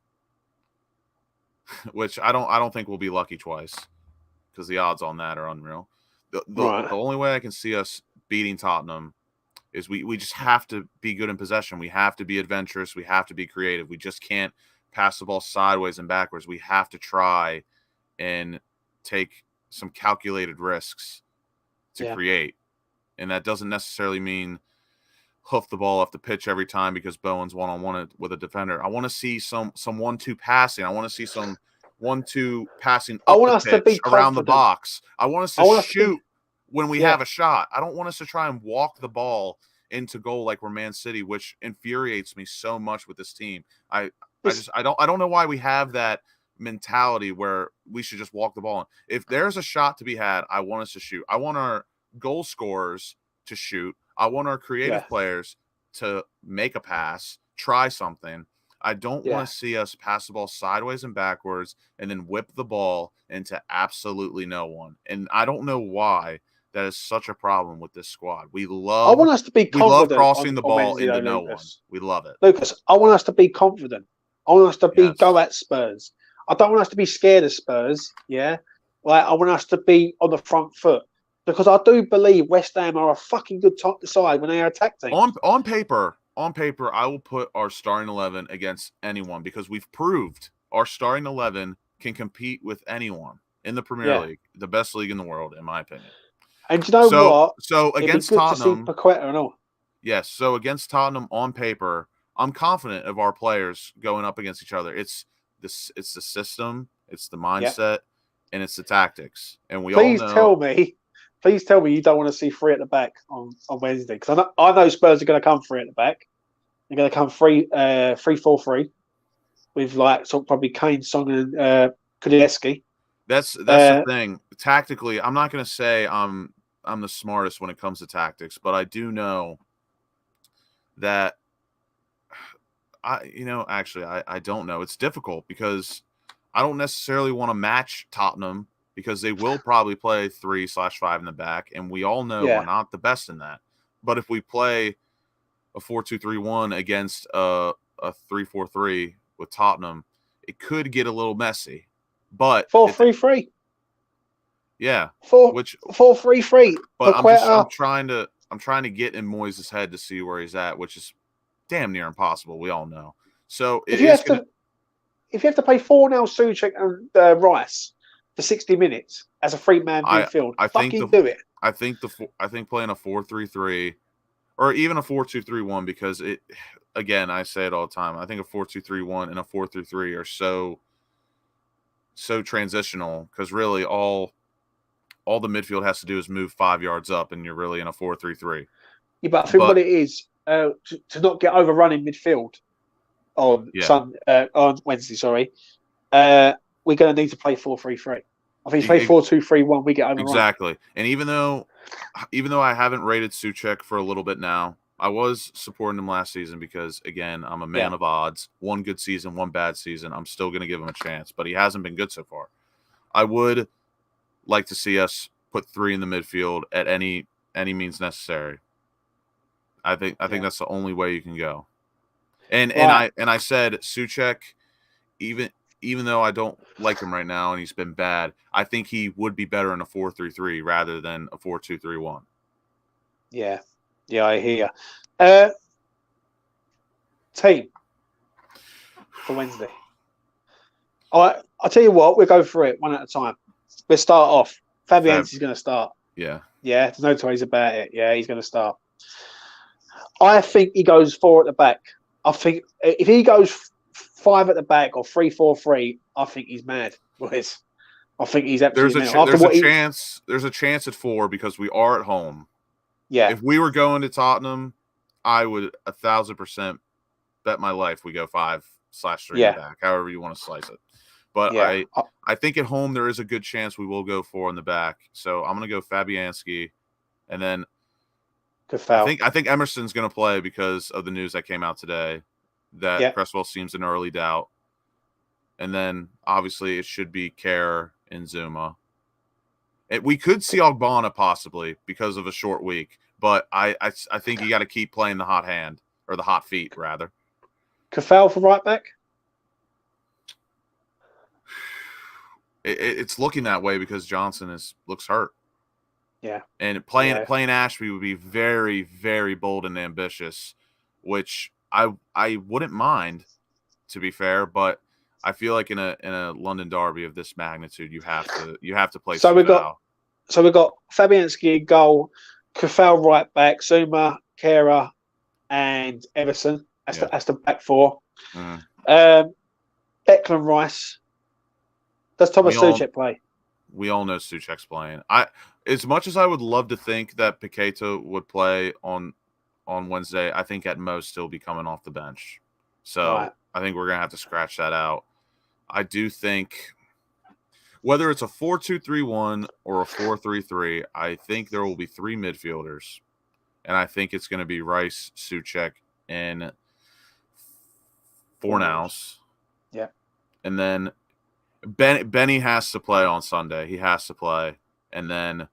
which I don't think we'll be lucky twice, because the odds on that are unreal. The only way I can see us beating Tottenham is we just have to be good in possession. We have to be adventurous. We have to be creative. We just can't pass the ball sideways and backwards. We have to try and take some calculated risks to create. And that doesn't necessarily mean hoof the ball off the pitch every time because Bowen's one-on-one with a defender. I want to see some 1-2 passing. I want to see some 1-2 passing up the pitch, around the box. I want us to shoot when we have a shot. I don't want us to try and walk the ball into goal like we're Man City, which infuriates me so much with this team. I don't know why we have that mentality where we should just walk the ball in. If there's a shot to be had, I want us to shoot. I want our goal scorers to shoot. I want our creative players to make a pass, try something. I don't want to see us pass the ball sideways and backwards and then whip the ball into absolutely no one. And I don't know why that is such a problem with this squad. I want us to be confident. We love crossing the ball into no one. We love it. Lucas, I want us to be confident. I want us to go at Spurs. I don't want us to be scared of Spurs. Yeah. Like, I want us to be on the front foot. Because I do believe West Ham are a fucking good top side when they are attack teams. On paper, I will put our starting 11 against anyone because we've proved our starting 11 can compete with anyone in the Premier League, the best league in the world, in my opinion. And do you know what? So against Tottenham, to see Paqueta and all. Yes. So against Tottenham, on paper, I'm confident of our players going up against each other. It's the system, it's the mindset, and it's the tactics. And we all know. Please tell me you don't want to see 3 at the back on Wednesday, because I know Spurs are going to come 3 at the back. They're going to come 3-4-3 with probably Kane, Son, and Kudelski. That's the thing. Tactically, I'm not going to say I'm the smartest when it comes to tactics, but I do know that I don't know. It's difficult because I don't necessarily want to match Tottenham, because they will probably play 3/5 in the back, and we all know we're not the best in that. But if we play a 4-2-3-1 against a 3-4-3 with Tottenham, it could get a little messy. But 4-3-3. Yeah. 4-3-3. But I'm trying to get in Moyes' head to see where he's at, which is damn near impossible. We all know. So if you have to play Fornals, Soucek, and Rice for 60 minutes as a 3-man midfield, do it. I think playing a 4-3-3 or even a 4-2-3-1, because it, again, I say it all the time. I think a 4-2-3-1 and a 4-3-3 are so transitional, because really all the midfield has to do is move 5 yards up, and you're really in a 4-3-3. Yeah, but I think what it is to not get overrun in midfield on Wednesday. Sorry. We're going to need to play 4-3-3. I think if you play 4-2-3-1, we get overrun. Exactly. And even though I haven't rated Soucek for a little bit now, I was supporting him last season because, again, I'm a man of odds. One good season, one bad season. I'm still going to give him a chance, but he hasn't been good so far. I would like to see us put 3 in the midfield at any any means necessary. I think that's the only way you can go. And I said Soucek, even though I don't like him right now and he's been bad, I think he would be better in a 4-3-3 rather than a 4-2-3-1. Yeah, I hear you. Team for Wednesday. I'll tell you what, we'll go through it one at a time. We'll start off. Fabianski's going to start. Yeah. Yeah, there's no two ways about it. Yeah, he's going to start. I think he goes 4 at the back. I think if he goes 5 at the back or 3-4-3, I think he's mad, boys. I think he's absolutely mad. There's a chance at 4 because we are at home. Yeah. If we were going to Tottenham, I would 1,000% bet my life we go 5/3 back, however you want to slice it. But I think at home there is a good chance we will go 4 in the back. So I'm going to go Fabianski, and then Coufal. I think Emerson's going to play because of the news that came out today that Cresswell seems an early doubt. And then obviously it should be Kerr and Zouma. We could see Ogbonna possibly because of a short week, but I think you got to keep playing the hot hand, or the hot feet rather. Coufal for right back. It's looking that way because Johnson looks hurt. Yeah. And playing Ashby would be very, very bold and ambitious, which I wouldn't mind, to be fair, but I feel like in a London derby of this magnitude, you have to play. So we've got Fabianski in goal, Coufal right back, Zouma, Kerr, and Emerson. That's the back 4. Declan Rice. Does Thomas Soucek play? We all know Soucek's playing. As much as I would love to think that Paqueta would play on Wednesday, I think at most he'll be coming off the bench. So I think we're gonna have to scratch that out. I do think whether it's a 4-2-3-1 or a 4-3-3, I think there will be 3 midfielders, and I think it's going to be Rice, Soucek, and Fornals. Yeah, and then Benny has to play on Sunday. He has to play, and then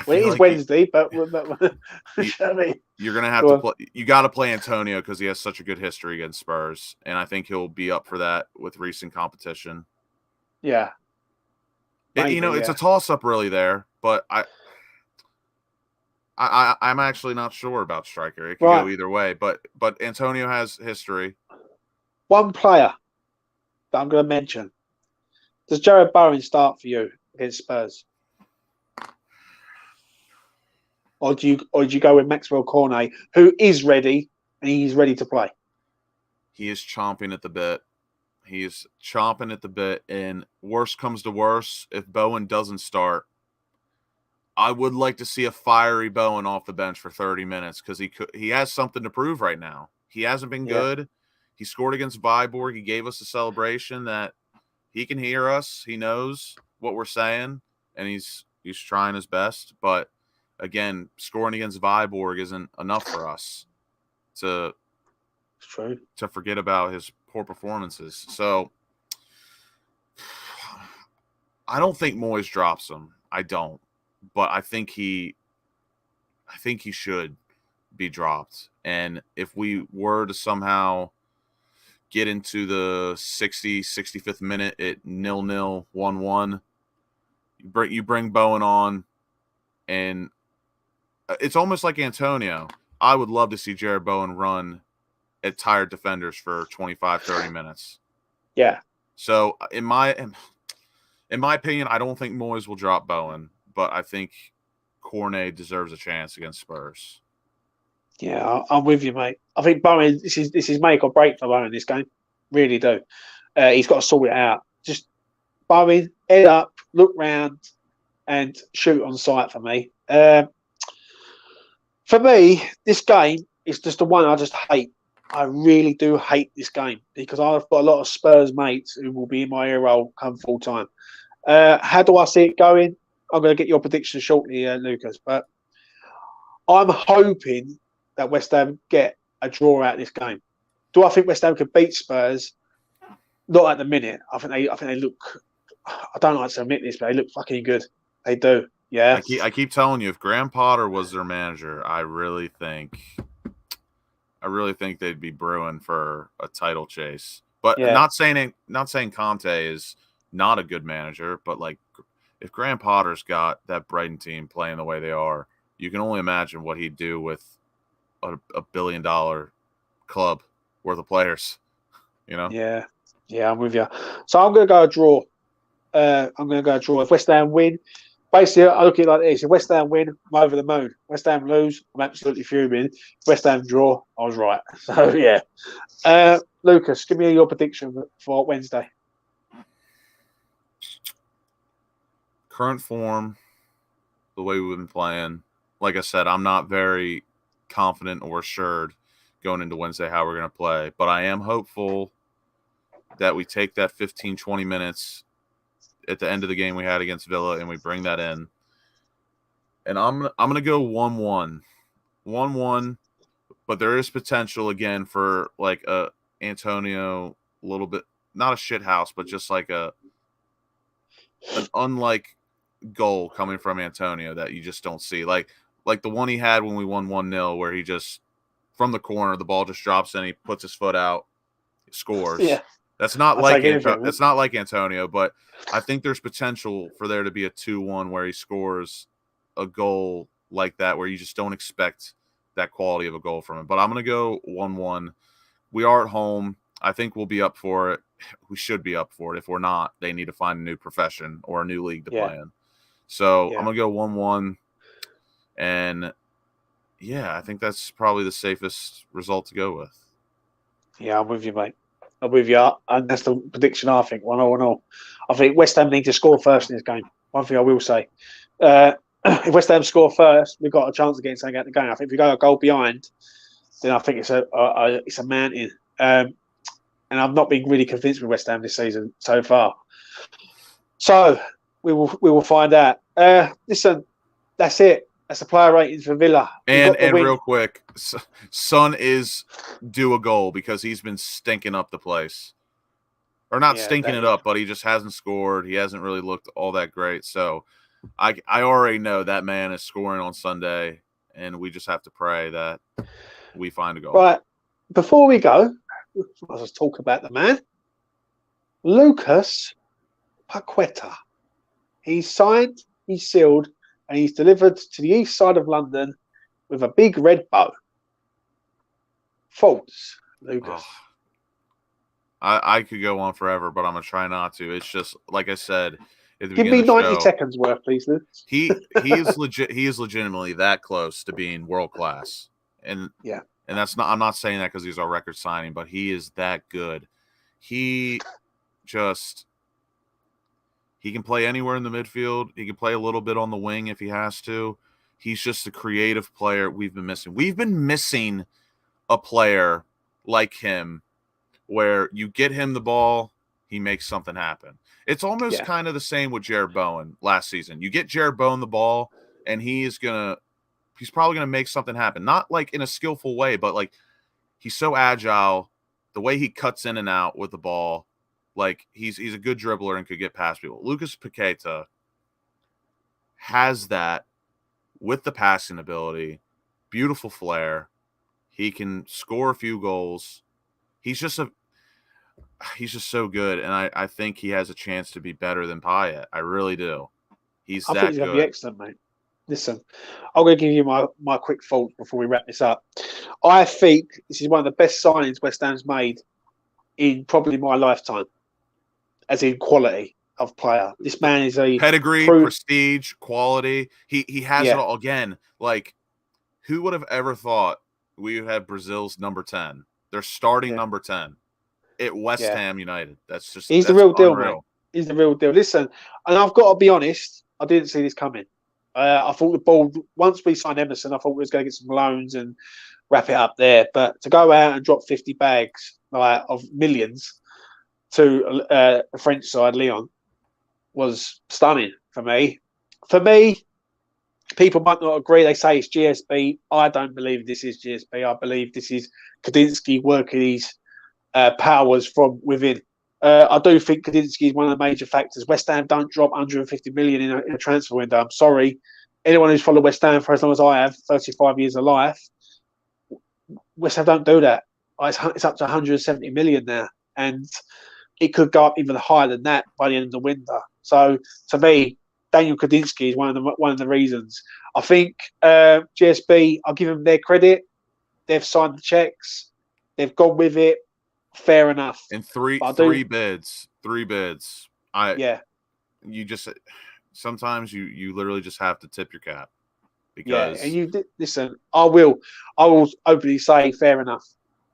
it is Wednesday, but I mean, you're gonna have to play. You got to play Antonio because he has such a good history against Spurs, and I think he'll be up for that with recent competition. Yeah, it's a toss-up really there, but I'm actually not sure about striker. It can go either way, but Antonio has history. One player that I'm going to mention. Does Jared Bowen start for you against Spurs? Or do you go with Maxwell Cornet, who is ready and he's ready to play? He is chomping at the bit. He's chomping at the bit, and worst comes to worst, if Bowen doesn't start, I would like to see a fiery Bowen off the bench for 30 minutes because he has something to prove right now. He hasn't been good. He scored against Viborg. He gave us a celebration that he can hear us. He knows what we're saying, and he's trying his best. But again, scoring against Viborg isn't enough for us to forget about his poor performances. So I don't think Moyes drops him. I don't. But I think he should be dropped. And if we were to somehow get into the 65th minute at 0-0, 1-1, you bring Bowen on, and it's almost like Antonio. I would love to see Jared Bowen run at tired defenders for 25, 30 minutes. Yeah. So in my opinion, I don't think Moyes will drop Bowen, but I think Cornet deserves a chance against Spurs. Yeah, I'm with you, mate. I think Bowen, this is make or break for Bowen in this game. Really do. He's got to sort it out. Just Bowen, head up, look round, and shoot on sight for me. For me, this game is just the one I just hate. I really do hate this game because I've got a lot of Spurs mates who will be in my ear roll come full time. How do I see it going? I'm going to get your prediction shortly, Lucas, but I'm hoping that West Ham get a draw out of this game. Do I think West Ham could beat Spurs? Not at the minute. I think they look. I don't like to admit this, but they look fucking good. They do. Yeah. I keep telling you, if Graham Potter was their manager, I really think they'd be brewing for a title chase. But not saying Conte is not a good manager, but like if Graham Potter's got that Brighton team playing the way they are, you can only imagine what he'd do with a $1 billion club worth of players. You know? Yeah, I'm with you. So I'm going to go a draw. If West Ham win, basically, I look at it like this. If West Ham win, I'm over the moon. West Ham lose, I'm absolutely fuming. If West Ham draw, I was right. So, yeah. Lucas, give me your prediction for Wednesday. Current form, the way we've been playing. Like I said, I'm not very confident or assured going into Wednesday how we're going to play. But I am hopeful that we take that 15, 20 minutes at the end of the game we had against Villa and we bring that in. And I'm going to go 1-1. 1-1, but there is potential again for like a Antonio, a little bit, not a shit house, but just like an unlike goal coming from Antonio that you just don't see. Like the one he had when we won 1-0 where he just, from the corner, the ball just drops in, he puts his foot out, scores. Yeah. That's not like it's not like Antonio, but I think there's potential for there to be a 2-1 where he scores a goal like that where you just don't expect that quality of a goal from him. But I'm going to go 1-1. We are at home. I think we'll be up for it. We should be up for it. If we're not, they need to find a new profession or a new league to play in. So I'm going to go 1-1. And, yeah, I think that's probably the safest result to go with. Yeah, I'm with you, mate. I'm with you. And that's the prediction, I think. 1-0. I think West Ham need to score first in this game. One thing I will say. If West Ham score first, we've got a chance of getting something out of the game. I think if we go a goal behind, then I think it's a mountain. And I've not been really convinced with West Ham this season so far. So we will find out. Listen, that's it. That's the player ratings for Villa. And real quick, Son is due a goal because he's been stinking up the place. Or not stinking it up, but he just hasn't scored. He hasn't really looked all that great. So I already know that man is scoring on Sunday, and we just have to pray that we find a goal. Right. Before we go, let's talk about the man. Lucas Paqueta. He's signed, he's sealed, and he's delivered to the east side of London with a big red bow. Thoughts, Lucas? I could go on forever, but I'm going to try not to. It's just, like I said at the Give beginning me of the 90 show, seconds worth, please, Lucas. He is legit. He is legitimately that close to being world class, and that's not. I'm not saying that because he's our record signing, but he is that good. He can play anywhere in the midfield. He can play a little bit on the wing if he has to. He's just a creative player we've been missing. We've been missing a player like him where you get him the ball, he makes something happen. It's almost kind of the same with Jared Bowen last season. You get Jared Bowen the ball, and he's probably gonna make something happen. Not like in a skillful way, but like he's so agile. The way he cuts in and out with the ball, like he's a good dribbler and could get past people. Lucas Paqueta has that with the passing ability, beautiful flair. He can score a few goals. He's just so good, and I think he has a chance to be better than Payet. I really do. I think he's going to be excellent, mate. Listen, I'm going to give you my quick thoughts before we wrap this up. I think this is one of the best signings West Ham's made in probably my lifetime, as in quality of player. This man is a pedigree, prestige, quality. He has it all. Again, like, who would have ever thought we would have Brazil's number 10? They're starting number 10 at West Ham United. He's the real deal, mate. He's the real deal. Listen, and I've got to be honest, I didn't see this coming. I thought the ball, once we signed Emerson, I thought we was going to get some loans and wrap it up there. But to go out and drop 50 bags of millions to the French side, Lyon, was stunning for me. For me, people might not agree. They say it's GSB. I don't believe this is GSB. I believe this is Kadinsky working his powers from within. I do think Kudinski is one of the major factors. West Ham don't drop 150 million in a transfer window. I'm sorry. Anyone who's followed West Ham for as long as I have, 35 years of life, West Ham don't do that. It's up to 170 million now. And it could go up even higher than that by the end of the window. So, to me, Daniel Kudinski is one of the reasons. I think GSB, I'll give them their credit. They've signed the checks. They've gone with it. Fair enough. And three bids. You just sometimes you literally just have to tip your cap because and you listen. I will openly say fair enough.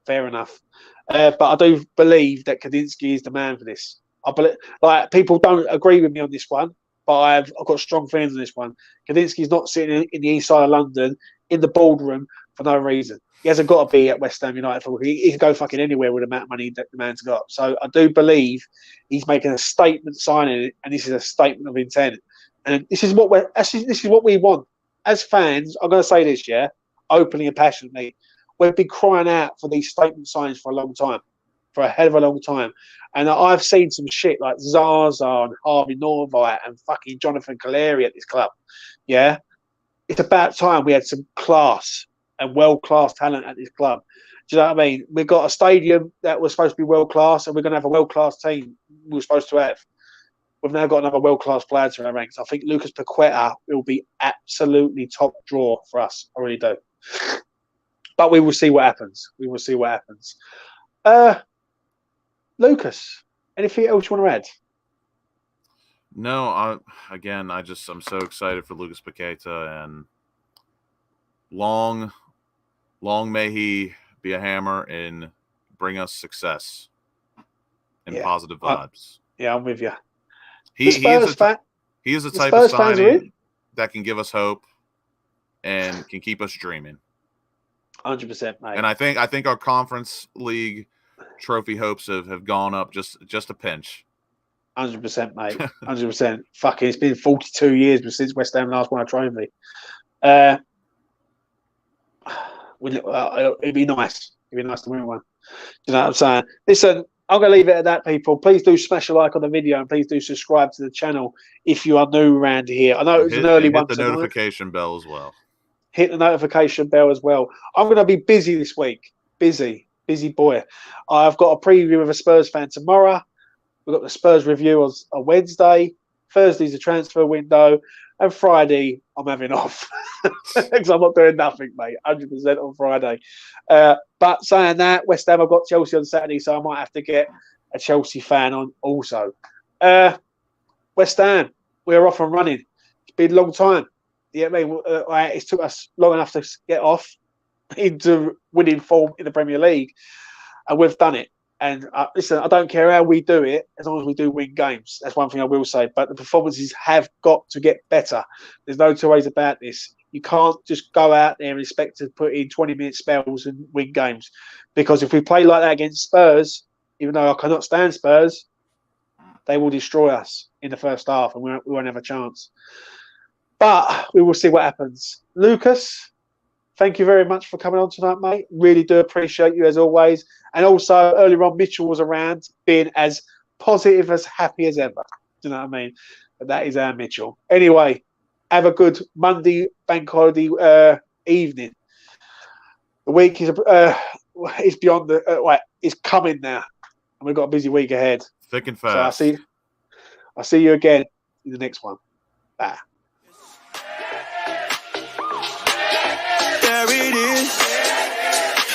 But I do believe that Kudinski is the man for this. I believe, like, people don't agree with me on this one, but I've got strong feelings on this one. Kudinski's not sitting in the east side of London in the boardroom for no reason. He hasn't got to be at West Ham United. He can go fucking anywhere with the amount of money that the man's got. So I do believe he's making a statement signing, and this is a statement of intent. And this is what we want as fans. I'm going to say this, openly and passionately. We've been crying out for these statement signings for a long time, for a hell of a long time. And I've seen some shit like Zaza and Harvey Norvite and fucking Jonathan Calleri at this club. Yeah, it's about time we had some class and world-class talent at this club. Do you know what I mean? We've got a stadium that was supposed to be world-class, and we're going to have a world-class team we were supposed to have. We've now got another world-class player to our ranks. I think Lucas Paqueta will be absolutely top draw for us. I really do. But we will see what happens. Lucas, anything else you want to add? No, I'm so excited for Lucas Paqueta, and long may he be a hammer and bring us success and positive vibes. I'm with you. He is a type of signing that can give us hope and can keep us dreaming. 100%, mate. And I think our Conference League trophy hopes have gone up just a pinch. 100%, mate. 100%. Fucking, it's been 42 years since West Ham last won a trophy. It'd be nice. It'd be nice to win one. You know what I'm saying? Listen, I'm going to leave it at that, people. Please do smash a like on the video and please do subscribe to the channel if you are new around here. I know it was an early one. Hit the notification bell as well. Hit the notification bell as well. I'm going to be busy this week. Busy boy. I've got a preview of a Spurs fan tomorrow. We've got the Spurs review on Wednesday. Thursday's a transfer window. And Friday, I'm having off. Because I'm not doing nothing, mate. 100% on Friday. But saying that, West Ham, I've got Chelsea on Saturday, so I might have to get a Chelsea fan on also. West Ham, we're off and running. It's been a long time. Yeah, I mean, it took us long enough to get off into winning form in the Premier League. And we've done it. And listen, I don't care how we do it, as long as we do win games. That's one thing I will say. But the performances have got to get better. There's no two ways about this. You can't just go out there and expect to put in 20-minute spells and win games. Because if we play like that against Spurs, even though I cannot stand Spurs, they will destroy us in the first half and we won't have a chance. But we will see what happens. Lucas, thank you very much for coming on tonight, mate. Really do appreciate you as always. And also, earlier on, Mitchell was around, being as positive, as happy as ever. Do you know what I mean? But that is our Mitchell. Anyway, have a good Monday bank holiday evening. The week is beyond the it's coming now, and we've got a busy week ahead. Thick and fast. So I'll see you again in the next one. Bye. There it is.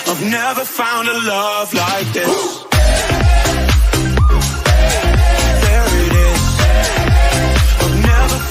I've never found a love like this.